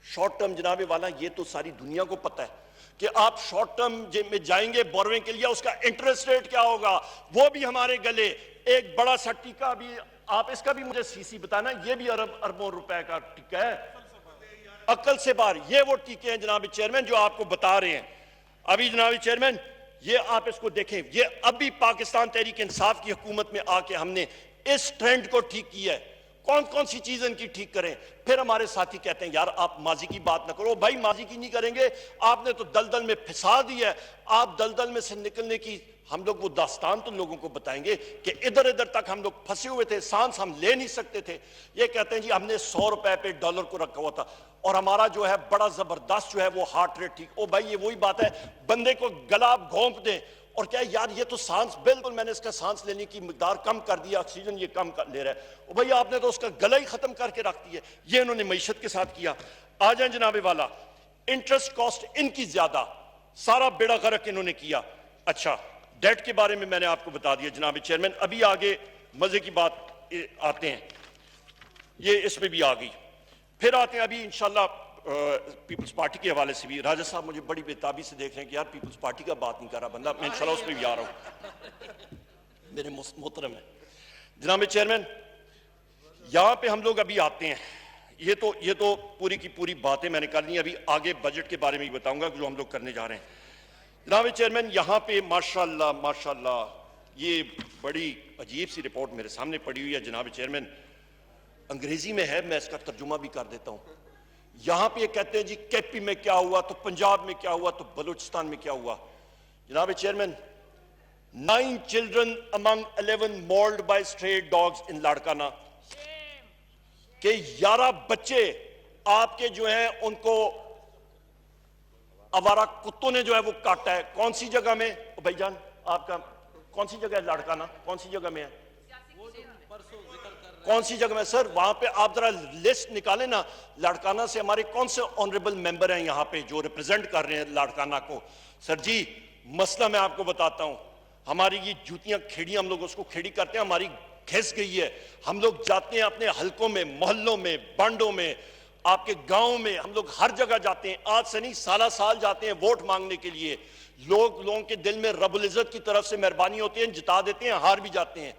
شارٹ ٹرم جناب والا یہ تو ساری دنیا کو پتہ ہے کہ آپ شارٹ ٹرم میں جائیں گے بوروئنگ کے لیے, اس کا انٹرسٹ ریٹ کیا ہوگا وہ بھی ہمارے گلے. ایک بڑا سا ٹیکہ بھی آپ اس کا بھی مجھے سی بتانا, یہ بھی اربوں روپے کا ٹیکہ ہے, عقل سے باہر. یہ وہ ٹیکے ہیں جناب چیئرمین جو آپ کو بتا رہے ہیں ابھی. جناب چیئرمین یہ آپ اس کو دیکھیں, یہ ابھی پاکستان تحریک انصاف کی حکومت میں آ کے ہم نے اس ٹرینڈ کو ٹھیک کیا ہے. کون کون سی چیزیں ان کی ٹھیک کریں؟ پھر ہمارے ساتھی کہتے ہیں یار آپ ماضی کی بات نہ کرو. بھائی ماضی کی نہیں کریں گے, آپ نے تو دلدل میں پھنسا دیا ہے. آپ دلدل میں سے نکلنے کی ہم لوگ وہ داستان تو لوگوں کو بتائیں گے کہ ادھر ادھر تک ہم لوگ پھنسے ہوئے تھے, سانس ہم لے نہیں سکتے تھے. یہ کہتے ہیں جی ہم نے 100 روپے پہ ڈالر کو رکھا ہوا تھا اور ہمارا جو ہے بڑا زبردست جو ہے وہ ہارٹ ریٹ ٹھیک. او بھائی یہ وہی بات ہے, بندے کو گلا آپ گھونپ دیں اور کیا یار یہ تو سانس بالکل میں نے اس کا سانس لینے کی مقدار کم کر دیا, آکسیجن یہ کم لے رہا ہے. او بھائی آپ نے تو اس کا گلا ہی ختم کر کے رکھ دیا. یہ انہوں نے معیشت کے ساتھ کیا. آ جائیں جناب والا, انٹرسٹ کاسٹ ان کی زیادہ, سارا بیڑا غرق انہوں نے کیا. اچھا ڈیٹ کے بارے میں نے آپ کو بتا دیا جناب چیئرمین. ابھی آگے مزے کی بات آتے ہیں, یہ اس میں بھی آ گئی. پھر آتے ہیں ابھی انشاءاللہ پیپلز پارٹی کے حوالے سے بھی. راجہ صاحب مجھے بڑی بےتابی سے دیکھ رہے ہیں کہ یار پیپلز پارٹی کا بات نہیں کر رہا بندہ, میں انشاءاللہ اس پہ بھی آ رہا ہوں. میرے محترم ہیں جناب چیئرمین, یہاں پہ ہم لوگ ابھی آتے ہیں. یہ تو پوری کی پوری باتیں میں نے کر لی. ابھی آگے بجٹ کے بارے میں بھی بتاؤں گا جو ہم لوگ کرنے جا رہے ہیں. جناب چیئرمین یہاں پہ ماشاءاللہ یہ بڑی عجیب سی رپورٹ میرے سامنے پڑی ہوئی ہے جناب چیئرمین. انگریزی میں ہے, میں اس کا ترجمہ بھی کر دیتا ہوں. یہاں پہ یہ کہتے ہیں جی کیپی میں کیا ہوا, تو پنجاب میں کیا ہوا, تو بلوچستان میں کیا ہوا. جناب chairman 9 children among 11 mauled by stray dogs in Larkana, کہ 11 بچے آپ کے جو ہیں ان کو آوارہ کتوں نے جو ہے وہ کاٹا ہے. کون سی جگہ میں بھائی جان, آپ کا کون سی جگہ ہے لاڑکانہ, کون سی جگہ میں ہے, کون سی جگہ میں سر؟ وہاں پہ آپ ذرا لسٹ نکالیں نا, لاڑکانہ سے ہمارے کون سے آنریبل ممبر ہیں یہاں پہ جو ریپرزینٹ کر رہے ہیں لاڑکانہ کو. سر جی مسئلہ میں آپ کو بتاتا ہوں, ہماری یہ جوتیاں کھیڑی, ہم لوگ اس کو کھیڑی کرتے ہیں, ہماری گھس گئی ہے. ہم لوگ جاتے ہیں اپنے حلقوں میں, محلوں میں, بانڈوں میں, آپ کے گاؤں میں, ہم لوگ ہر جگہ جاتے ہیں. آج سے نہیں سالہ سال جاتے ہیں ووٹ مانگنے کے لیے. لوگوں کے دل میں رب العزت کی طرف سے مہربانی ہوتی ہے, جتا دیتے ہیں, ہار بھی جاتے ہیں.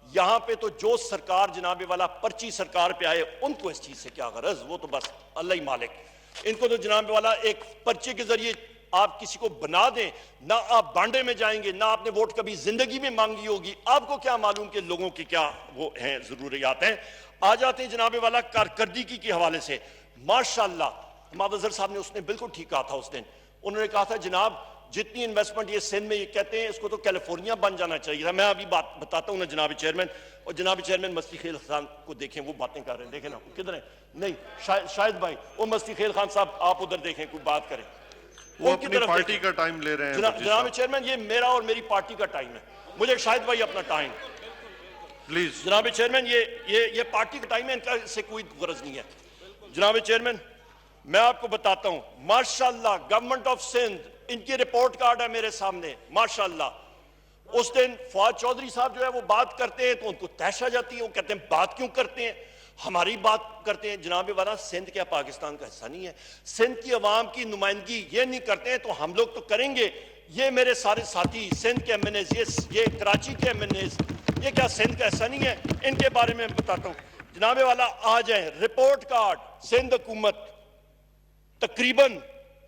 یہاں پہ تو جو سرکار جناب والا پرچی سرکار پہ آئے ان کو اس چیز سے کیا غرض, وہ تو بس اللہ ہی مالک. ان کو تو جناب والا ایک پرچے کے ذریعے آپ کسی کو بنا دیں, نہ آپ بانڈے میں جائیں گے, نہ آپ نے ووٹ کبھی زندگی میں مانگی ہوگی, آپ کو کیا معلوم کہ لوگوں کی کیا وہ ہیں ضروریات ہیں. آ جاتے ہیں جناب والا کارکردگی کے حوالے سے. ماشاءاللہ محمد اظہر صاحب نے اس نے بالکل ٹھیک کہا تھا اس دن. انہوں نے کہا تھا جناب جتنی انویسٹمنٹ یہ سندھ میں یہ کہتے ہیں اس کو تو کیلیفورنیا بن جانا چاہیے تھا. میں ابھی بات بتاتا ہوں نا جناب چیئرمین, اور جناب چیئرمین مستی خیل خان کو دیکھیں, وہ باتیں کر رہے ہیں, دیکھیں نا کدھر ہیں, نہیں شاہد بھائی, وہ مستی خیل خان صاحب آپ ادھر دیکھیں, کوئی بات کریں. وہ اپنی پارٹی کا ٹائم لے رہے ہیں. جناب چیئرمین یہ میرا اور میری پارٹی کا ٹائم ہے, مجھے شاہد بھائی اپنا ٹائم پلیز. جناب چیئرمین یہ پارٹی کا ٹائم ہے, ان کا اس سے کوئی غرض نہیں ہے. جناب چیئرمین میں آپ کو بتاتا ہوں, ماشاءاللہ گورنمنٹ آف سندھ, ان کی رپورٹ کارڈ ہے میرے سامنے ماشاءاللہ. اس دن فواد چودھری صاحب جو ہے وہ بات کرتے ہیں تو ان کو تحش آ جاتی ہے, وہ کہتے ہیں بات کیوں کرتے ہیں, ہماری بات کرتے ہیں. جناب والا سندھ کیا پاکستان کا حصہ نہیں ہے؟ سندھ کی عوام کی نمائندگی یہ نہیں کرتے ہیں تو ہم لوگ تو کریں گے. یہ میرے سارے ساتھی سندھ کے ایم این ایز, یہ کراچی کے ایم این ایز, یہ کیا سندھ کا حصہ نہیں ہے؟ ان کے بارے میں بتاتا ہوں. جناب والا آ جائیں, رپورٹ کارڈ سندھ حکومت تقریباً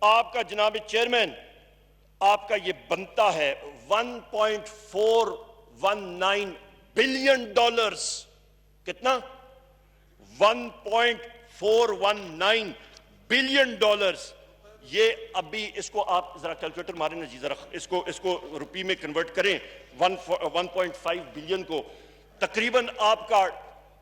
آپ کا جناب چیئرمین آپ کا یہ بنتا ہے $1.419 بلین. کتنا؟ $1.419 بلین. یہ ابھی اس کو آپ ذرا کیلکولیٹر ماریں نا جی, ذرا اس کو روپی میں کنورٹ کریں 1.5 بلین کو. تقریباً آپ کا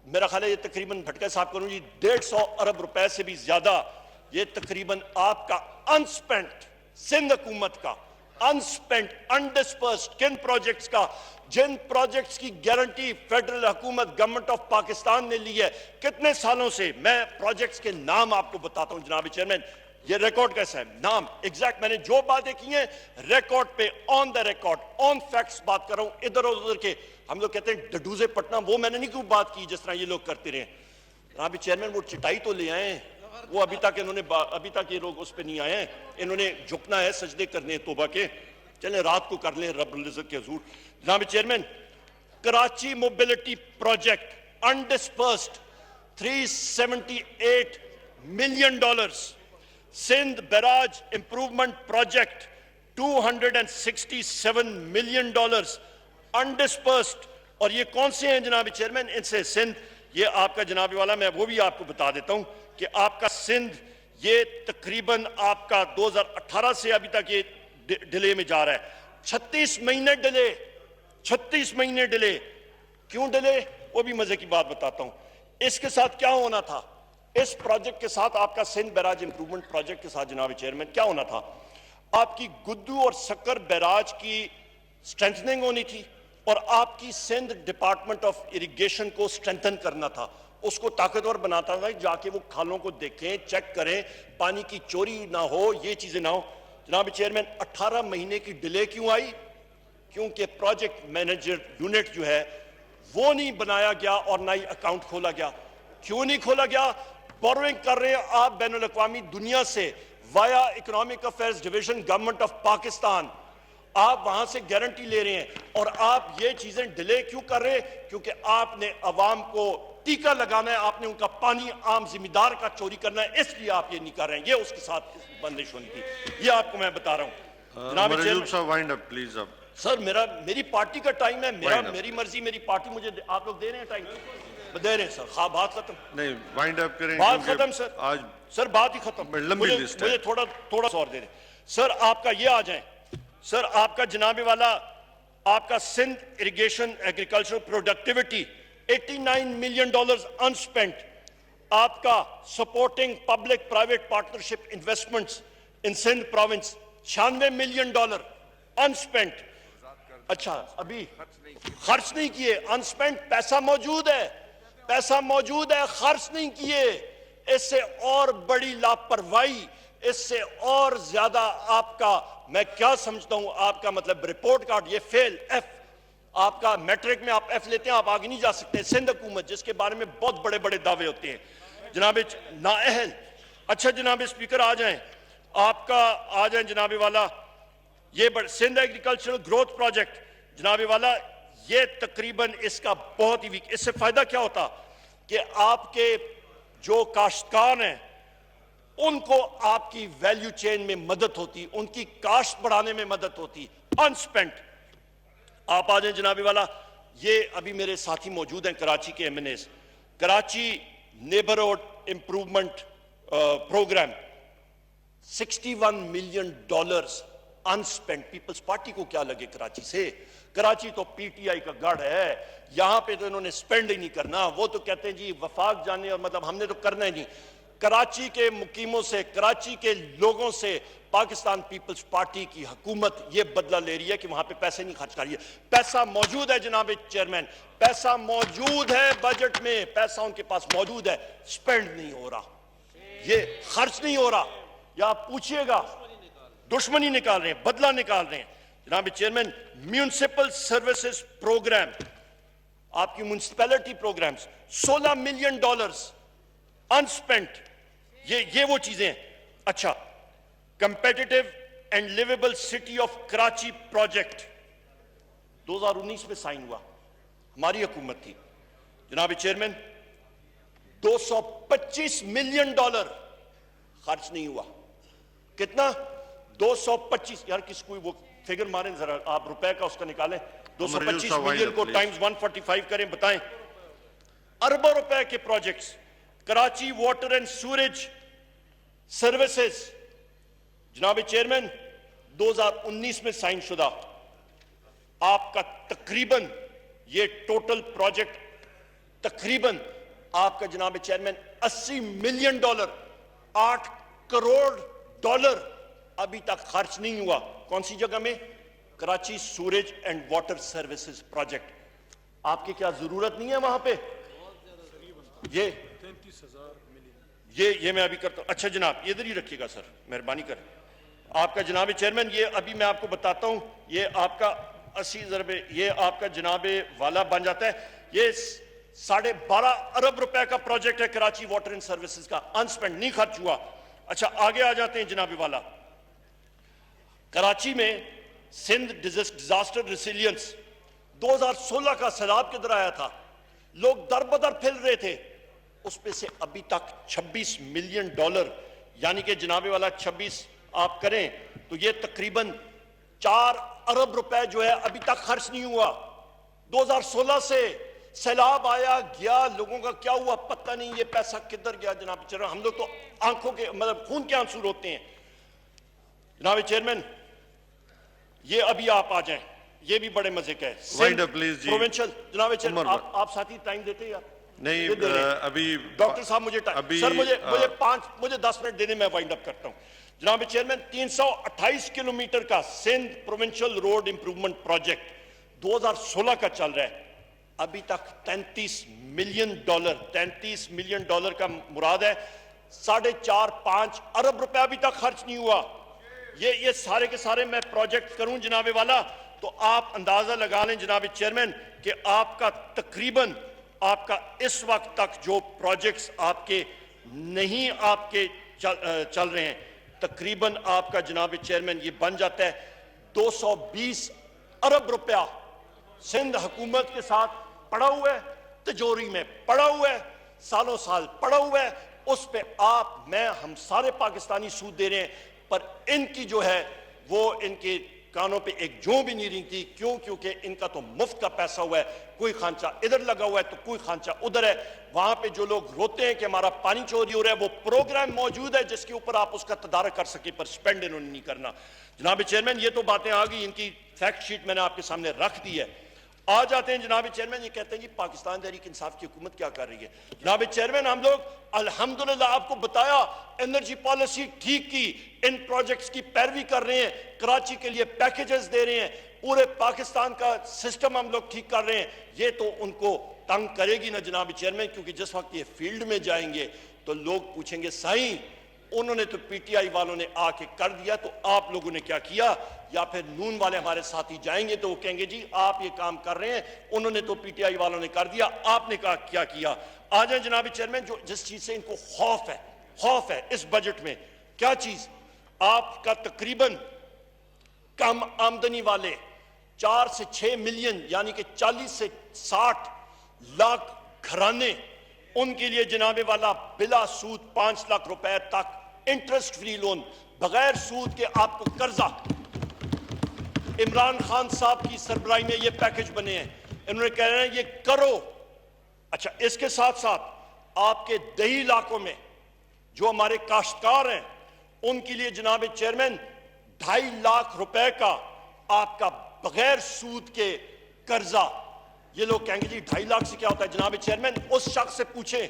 میرا خیال ہے یہ تقریباً بھٹکا صاحب کروں جی 150 ارب روپے سے بھی زیادہ. یہ تقریباً آپ کا انسپینٹ, سندھ حکومت کا انسپینٹ, انڈسپرسڈ کن پروجیکٹس کا, جن پروجیکٹس کی گارنٹی فیڈرل حکومت گورنمنٹ آف پاکستان نے لی ہے کتنے سالوں سے. میں پروجیکٹس کے نام آپ کو بتاتا ہوں جناب چیئرمین. یہ ریکارڈ کیسا ہے؟ نام ایگزیکٹ میں نے جو باتیں کی ہیں ریکارڈ پہ آن دا ریکارڈ آن فیکٹس بات کر رہا ہوں. ادھر ادھر کے ہم لوگ کہتے ہیں ڈڈوزے پٹنا، وہ میں نے نہیں کیوں بات کی جس طرح یہ لوگ کرتے رہے. جناب چیئرمین وہ چٹائی تو لے آئے ہیں، وہ ابھی تک یہ لوگ اس پہ نہیں آئے ہیں. انہوں نے جھکنا ہے، سجدے کرنے ہیں توبہ کے. چلیں رات کو کر لیں رب العزت کے حضور. جناب chairman Karachi mobility project undisbursed $378 million. Sindh barrage improvement project $267 million undisbursed. اور یہ کون سے ہیں جناب چیئرمین؟ ان سے سندھ، یہ آپ کا جناب والا میں وہ بھی آپ کو بتا دیتا ہوں کہ آپ کا سندھ یہ تقریباً آپ کا 2018 سے ابھی تک یہ ڈیلے میں جا رہا ہے. 36 مہینے ڈیلے. کیوں ڈیلے؟ وہ بھی مزے کی بات بتاتا ہوں. اس کے ساتھ کیا ہونا تھا؟ اس پروجیکٹ کے ساتھ آپ کا سندھ بیراج امپروومنٹ پروجیکٹ کے ساتھ جناب چیئرمین کیا ہونا تھا؟ آپ کی گدو اور سکر بیراج کی سٹرینتھننگ ہونی تھی اور آپ کی سندھ ڈپارٹمنٹ آف اریگیشن کو سٹرینتھن کرنا تھا، اس کو طاقتور بناتا تھا. جا کے وہ کھالوں کو دیکھیں، چیک کریں، پانی کی چوری نہ ہو، یہ چیزیں نہ ہو. جناب چیئرمین 18 مہینے کی ڈیلے کیوں آئی؟ کیونکہ پروجیکٹ مینیجر یونٹ جو ہے وہ نہیں بنایا گیا اور نہ ہی اکاؤنٹ کھولا گیا. کیوں نہیں کھولا گیا؟ بوروئنگ کر رہے ہیں آپ بین الاقوامی دنیا سے via economic affairs division government of Pakistan. آپ وہاں سے گارنٹی لے رہے ہیں اور آپ یہ چیزیں ڈیلے کیوں کر رہے ہیں؟ کیونکہ آپ نے عوام کو ٹیکہ لگانا ہے، آپ نے ان کا پانی عام ذمہ دار کا چوری کرنا ہے، اس لیے آپ یہ نہیں کر رہے ہیں. یہ اس کے ساتھ بندش ہونی تھی. یہ آپ کو میں بتا رہا ہوں. جناب صاحب وائنڈ اپ پلیز. اب سر میری پارٹی کا ٹائم ہے، میری مرضی، میری پارٹی، مجھے آپ لوگ دے رہے ہیں ٹائم؟ دے رہے ہیں سر. ہاں بات ختم. نہیں وائنڈ اپ کریں. بات ختم سر. آج سر بات ہی ختم. لمبی لسٹ ہے. مجھے تھوڑا سا اور دے دیں سر. آپ کا یہ آ جائیں سر. آپ کا جناب والا آپ کا Sindh irrigation agriculture productivity $89 million انسپینٹ. آپ کا supporting public private partnership investments in Sindh province $96 million انسپینٹ. اچھا ابھی خرچ نہیں کیے، انسپینٹ. پیسہ موجود ہے، خرچ نہیں کیے. اس سے اور بڑی لاپرواہی، اس سے اور زیادہ آپ کا میں کیا سمجھتا ہوں آپ کا مطلب رپورٹ کارڈ یہ فیل ایف. آپ کا میٹرک میں آپ ایف لیتے ہیں، آپ آگے نہیں جا سکتے. سندھ حکومت جس کے بارے میں بہت بڑے بڑے دعوے ہوتے ہیں جناب نااہل. اچھا جناب اسپیکر آ جائیں، آپ کا آ جائیں جناب والا یہ سندھ ایگریکلچرل گروتھ پروجیکٹ. جناب والا یہ تقریباً اس کا بہت ہی ویک. اس سے فائدہ کیا ہوتا کہ آپ کے جو کاشتکار ہیں ان کو آپ کی ویلیو چین میں مدد ہوتی، ان کی کاشت بڑھانے میں مدد ہوتی. انسپینٹ. آپ آ جائیں جناب والا. یہ ابھی میرے ساتھی موجود ہیں کراچی کے M N As. Karachi neighbourhood improvement programme $61 million unspent. Peoples Party کو کیا لگے کراچی سے؟ کراچی تو پی ٹی آئی کا گڑھ ہے، یہاں پہ تو انہوں نے سپینڈ ہی نہیں کرنا. وہ تو کہتے ہیں جی وفاق جانے اور مطلب ہم نے تو کرنا ہی نہیں. کراچی کے مقیموں سے، کراچی کے لوگوں سے پاکستان پیپلز پارٹی کی حکومت یہ بدلہ لے رہی ہے کہ وہاں پہ پیسے نہیں خرچ کر رہی ہے. پیسہ موجود ہے جناب چیئرمین، پیسہ موجود ہے بجٹ میں، پیسہ ان کے پاس موجود ہے، سپینڈ نہیں ہو رہا، یہ خرچ نہیں ہو رہا. یا آپ پوچھئے گا دشمنی نکال رہے ہیں، بدلہ نکال رہے ہیں. جناب چیئرمین میونسپل سروسز پروگرام، آپ کی میونسپیلٹی پروگرامز $16 million انسپینٹ. یہ وہ چیزیں ہیں. اچھا competitive and liveable city of Karachi project 2019 میں سائن ہوا، ہماری حکومت تھی. جناب چیئرمین $225 million خرچ نہیں ہوا. کتنا؟ 225. یار کس کوئی وہ فگر ماریں ذرا آپ، روپے کا اس کا نکالیں. 225 ملین کو ٹائمز 145 کریں، بتائیں. اربوں روپے کے projects. Karachi water and sewerage services جناب چیئرمین 2019 میں سائن شدہ. آپ کا تقریباً یہ ٹوٹل پروجیکٹ تقریباً آپ کا جناب چیئرمین $80 million، $8 crore ابھی تک خرچ نہیں ہوا. کون سی جگہ میں؟ Karachi sewerage and water services project. آپ کی کیا ضرورت نہیں ہے وہاں پہ؟ یہ یہ میں ابھی کرتا ہوں. اچھا جناب ادھر ہی رکھیے گا سر, مہربانی کریں. آپ کا جناب چیئرمین, یہ ابھی میں آپ کو بتاتا ہوں, یہ آپ کا 80 ضرب یہ آپ کا جناب والا بن جاتا ہے. یہ 12.5 ارب روپے کا پروجیکٹ ہے کراچی واٹر اینڈ سروسز کا, انسپینڈ نہیں خرچ ہوا. اچھا آگے آ جاتے ہیں جناب والا. کراچی میں سندھ ڈیزاسٹر ریسیلینس 2016 کا سیلاب کدھر آیا تھا, لوگ در بدر پھیل رہے تھے, اس پہ سے ابھی تک $26 ملین, یعنی کہ جناب والا 26 آپ کریں تو یہ تقریباً 4 ارب روپے جو ہے ابھی تک خرچ نہیں ہوا. 2016 سے سیلاب آیا گیا, لوگوں کا کیا ہوا پتہ نہیں, یہ پیسہ کدھر گیا جناب چیئرمین. ہم لوگ تو آنکھوں کے مطلب خون کے آنسو روتے ہیں. جناب چیئرمین یہ ابھی آپ آ جائیں, یہ بھی بڑے مزے کا ہے. Wind up, please, جی. پروونشل جناب چیئرمین آپ ساتھی ٹائم دیتے یا نہیں, ابھی ڈاکٹر صاحب مجھے سر مجھے 10 منٹ دینے, میں وائنڈ اپ کرتا ہوں. جناب چیئرمین 328 کلومیٹر کا Sindh provincial road improvement project 2016 کا چل رہا ہے, ابھی تک $33 ملین کا مراد ہے, 4.5-5 ارب روپے ابھی تک خرچ نہیں ہوا. یہ سارے کے سارے میں پروجیکٹ کروں جناب والا تو آپ اندازہ لگا لیں جناب چیئرمین کہ آپ کا تقریباً آپ کا اس وقت تک جو پروجیکٹس آپ کے نہیں آپ کے چل رہے ہیں, تقریباً آپ کا جناب چیئرمین یہ بن جاتا ہے 220 ارب روپیہ سندھ حکومت کے ساتھ پڑا ہوا ہے, تجوری میں پڑا ہوا ہے, سالوں سال پڑا ہوا ہے. اس پہ آپ میں ہم سارے پاکستانی سود دے رہے ہیں, پر ان کی جو ہے وہ ان کے کانوں پہ ایک جو بھی نہیں رنگتی. کیوں؟ کیونکہ ان کا تو مفت کا پیسہ ہوا ہے, کوئی خانچہ ادھر لگا ہوا ہے تو کوئی خانچہ ادھر ہے. وہاں پہ جو لوگ روتے ہیں کہ ہمارا پانی چوری ہو رہا ہے, وہ پروگرام موجود ہے جس کے اوپر آپ اس کا تدارک کر سکیں, پر سپینڈ انہوں نے نہیں کرنا. جناب چیئرمین یہ تو باتیں آ گئی, ان کی فیکٹ شیٹ میں نے آپ کے سامنے رکھ دی ہے. آ جاتے ہیں جناب چیئرمین, یہ کہتے ہیں جی پاکستان تحریک انصاف کی حکومت کیا کر رہی ہے. جناب چیئرمین ہم لوگ الحمدللہ آپ کو بتایا انرجی پالیسی ٹھیک کی, ان پروجیکٹس کی پیروی کر رہے ہیں, کراچی کے لیے پیکیجز دے رہے ہیں, پورے پاکستان کا سسٹم ہم لوگ ٹھیک کر رہے ہیں. یہ تو ان کو تنگ کرے گی نا جناب چیئرمین, کیونکہ جس وقت یہ فیلڈ میں جائیں گے تو لوگ پوچھیں گے سائیں انہوں نے تو پی ٹی آئی والوں نے آ کے کر دیا تو آپ لوگوں نے کیا کیا, یا پھر نون والے ہمارے ساتھی جائیں گے تو وہ کہیں گے جی آپ یہ کام کر رہے ہیں, انہوں نے تو پی ٹی آئی والوں نے کر دیا, آپ نے کیا کیا. آ جائیں جناب چیئرمین, جو جس چیز سے ان کو خوف ہے اس بجٹ میں, کیا چیز, آپ کا تقریباً کم آمدنی والے 4 سے 6 ملین یعنی کہ 40 سے 60 لاکھ گھرانے, ان کے لیے جناب والا بلا سود 5 لاکھ روپے تک انٹرسٹ فری لون بغیر سود کے آپ کو قرضہ. عمران خان صاحب کی سربراہی میں یہ پیکج بنے ہیں, انہوں نے کہہ رہے ہیں یہ کرو. اچھا اس کے ساتھ ساتھ آپ کے دیہی علاقوں میں جو ہمارے کاشتکار ہیں ان کے لیے جناب چیئرمین 2.5 لاکھ روپے کا آپ کا بغیر سود کے قرضہ. یہ لوگ کہیں گے جی 2.5 لاکھ سے کیا ہوتا ہے. جناب چیئرمین اس شخص سے پوچھیں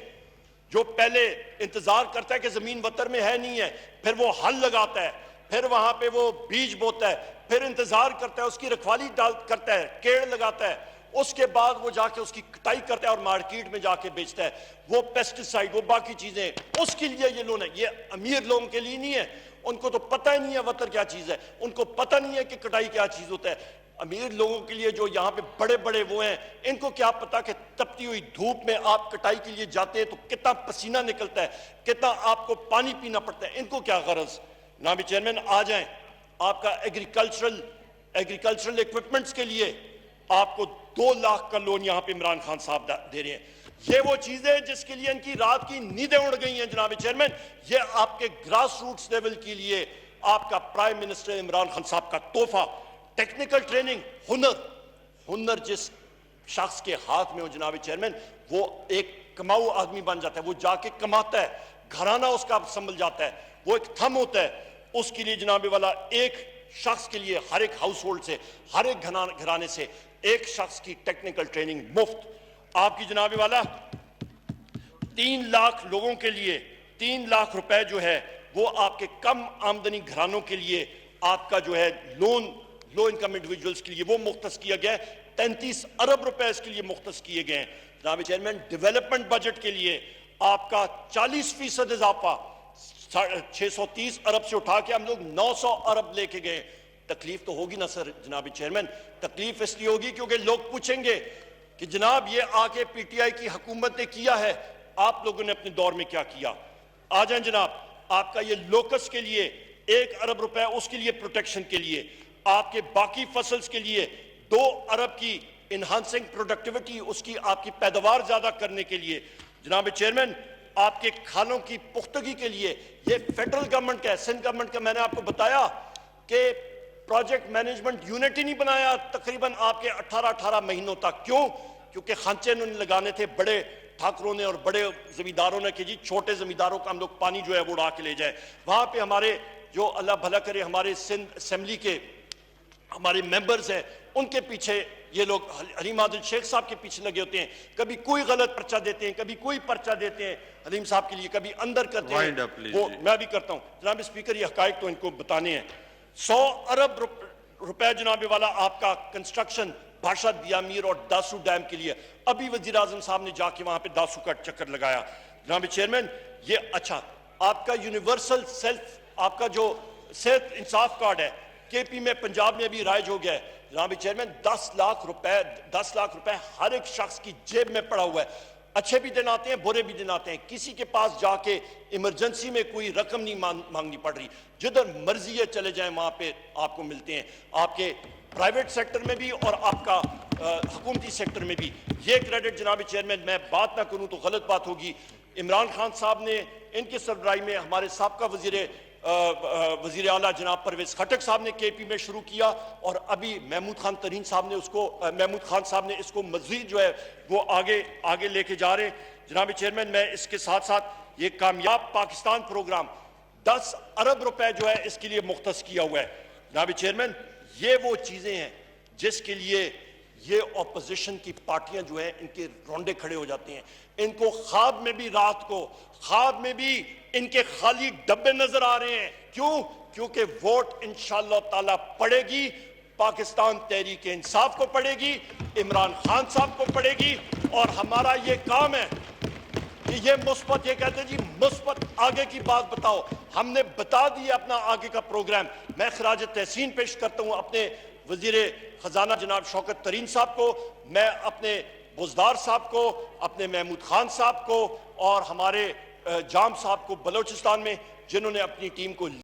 جو پہلے انتظار کرتا ہے کہ زمین وطر میں ہے نہیں ہے, پھر وہ ہل لگاتا ہے, پھر وہاں پہ وہ بیج بوتا ہے, پھر انتظار کرتا ہے, اس کی رکھوالی کرتا ہے, کیڑ لگاتا ہے, اس کے بعد وہ جا کے اس کی کٹائی کرتا ہے اور مارکیٹ میں جا کے بیچتا ہے, وہ پیسٹیسائیڈ وہ باقی چیزیں, اس کے لیے یہ لون ہے. یہ امیر لوگوں کے لیے نہیں ہے, ان کو تو پتہ ہی نہیں ہے وطر کیا چیز ہے, ان کو پتہ نہیں ہے کہ کٹائی کیا چیز ہوتا ہے. امیر لوگوں کے لیے جو یہاں پہ بڑے بڑے وہ ہیں, ان کو کیا پتا کہ تپتی ہوئی دھوپ میں آپ کٹائی کے لیے جاتے ہیں تو کتنا پسینہ نکلتا ہے, کتنا آپ کو پانی پینا پڑتا ہے, ان کو کیا غرض. جناب چیئرمین آ جائیں, آپ کا ایگریکلچرل ایکوپمنٹس کے لیے آپ کو 2 لاکھ کا لون یہاں پہ عمران خان صاحب دے رہے ہیں. یہ وہ چیزیں جس کے لیے ان کی رات کی نیندیں اڑ گئی ہیں. جناب چیئرمین یہ آپ کے گراس روٹس لیول کے لیے آپ کا پرائم منسٹر عمران خان صاحب کا تحفہ. ٹیکنیکل ٹریننگ, ہنر جس شخص کے ہاتھ میں ہو جناب چیئرمین, وہ ایک کماؤ آدمی بن جاتا ہے, وہ جا کے کماتا ہے, گھرانہ اس کا سنبھل جاتا ہے, وہ ایک تھم ہوتا ہے. اس کے لیے جناب والا ایک شخص کے لیے ہر ایک ہاؤس ہولڈ سے, ہر ایک گھرانے سے ایک شخص کی ٹیکنیکل ٹریننگ مفت. آپ کی جناب والا 3 لاکھ لوگوں کے لیے 3 لاکھ روپے جو ہے وہ آپ کے کم آمدنی گھرانوں کے لیے آپ کا جو ہے لون لو انکم انڈیویجولز کے لیے وہ مختص کیا گیا ہے. 33 ارب روپے اس کے لیے مختص کیے گئے ہیں. جناب چیئرمین ڈیولپمنٹ بجٹ کے لیے آپ کا 40% اضافہ 630 ارب سے اٹھا کے ہم لوگ 900 ارب لے کے گئے. تکلیف تو ہوگی نا سر جناب چیئرمین, تکلیف اس لیے ہوگی کیونکہ لوگ پوچھیں گے کہ جناب یہ آگے پی ٹی آئی کی حکومت نے کیا ہے, آپ لوگوں نے اپنے دور میں کیا کیا. آ جائیں جناب, آپ کا یہ لوکس کے لیے 1 ارب روپے, اس کے لیے پروٹیکشن کے لیے, آپ کے باقی فصلز کے لیے 2 ارب کی انہانسنگ پروڈکٹیوٹی, اس کی آپ کی پیداوار زیادہ کرنے کے لیے. جناب چیئرمین, آپ کے کھانوں کی پختگی کے لیے یہ فیڈرل گورنمنٹ کا ہے, سندھ گورنمنٹ کا. میں نے آپ کو بتایا کہ پروجیکٹ مینجمنٹ یونٹ ہی نہیں بنایا تقریباً آپ کے 18 مہینوں تک. کیوں؟ کیونکہ خانچے انہوں نے لگانے تھے بڑے ٹھاکروں نے اور بڑے زمینداروں نے کہ جی چھوٹے زمینداروں کا ہم لوگ پانی جو ہے وہ اڑا کے لے جائے. وہاں پہ ہمارے جو اللہ بھلا کرے ہمارے سندھ اسمبلی کے ہمارے ممبرز ہیں, ان کے پیچھے یہ لوگ حلیم عادل شیخ صاحب کے پیچھے لگے ہوتے ہیں. کبھی کوئی غلط پرچہ دیتے ہیں, کبھی کوئی پرچہ دیتے ہیں حلیم صاحب کے لیے, کبھی اندر کرتے ہیں. وہ میں بھی کرتا ہوں. جناب اسپیکر, یہ حقائق تو ان کو بتانے ہیں. 100 ارب روپے جناب والا آپ کا کنسٹرکشن بھاشا دیامیر اور داسو ڈیم کے لیے. ابھی وزیر اعظم صاحب نے جا کے وہاں پہ داسو کا چکر لگایا. جناب چیئرمین, یہ اچھا آپ کا یونیورسل سیلف, آپ کا جو صحت انصاف کارڈ ہے کے پی میں پنجاب میں بھی رائج ہو گیا ہے. جناب چیئرمین, 10 لاکھ روپے ہر ایک شخص کی جیب میں پڑا ہوا ہے. اچھے بھی دن آتے ہیں, برے بھی دن آتے ہیں. کسی کے پاس جا کے ایمرجنسی میں کوئی رقم نہیں مانگنی پڑ رہی. جدھر مرضی ہے چلے جائیں وہاں پہ آپ کو ملتے ہیں, آپ کے پرائیویٹ سیکٹر میں بھی اور آپ کا حکومتی سیکٹر میں بھی. یہ کریڈٹ جناب چیئرمین, میں بات نہ کروں تو غلط بات ہوگی. عمران خان صاحب نے ان کے سربراہی میں ہمارے سابقہ وزیر اعلیٰ جناب پرویز خٹک صاحب نے کے پی میں شروع کیا, اور ابھی محمود خان صاحب نے اس کو مزید جو ہے وہ آگے لے کے جا رہے ہیں. جناب چیئرمین, میں اس کے ساتھ ساتھ یہ کامیاب پاکستان پروگرام 10 ارب روپے جو ہے اس کے لیے مختص کیا ہوا ہے. جناب چیئرمین, یہ وہ چیزیں ہیں جس کے لیے یہ اپوزیشن کی پارٹیاں جو ہیں ان کے رونڈے کھڑے ہو جاتے ہیں. ان کو خواب میں بھی, رات کو خواب میں بھی ان کے خالی ڈبے نظر آ رہے ہیں. کیوں؟ کیونکہ ووٹ انشاءاللہ تعالی پڑے گی پاکستان تحریک انصاف کو پڑے گی, عمران خان صاحب کو پڑے گی. اور ہمارا یہ کام ہے کہ یہ مثبت, یہ کہتے ہیں جی مثبت آگے کی بات بتاؤ. ہم نے بتا دیا اپنا آگے کا پروگرام. میں خراج تحسین پیش کرتا ہوں اپنے وزیر خزانہ جناب شوکت ترین صاحب کو, میں اپنے بزدار صاحب کو, اپنے محمود خان صاحب کو, اور ہمارے جام صاحب کو بلوچستان میں, جنہوں نے اپنی ٹیم کو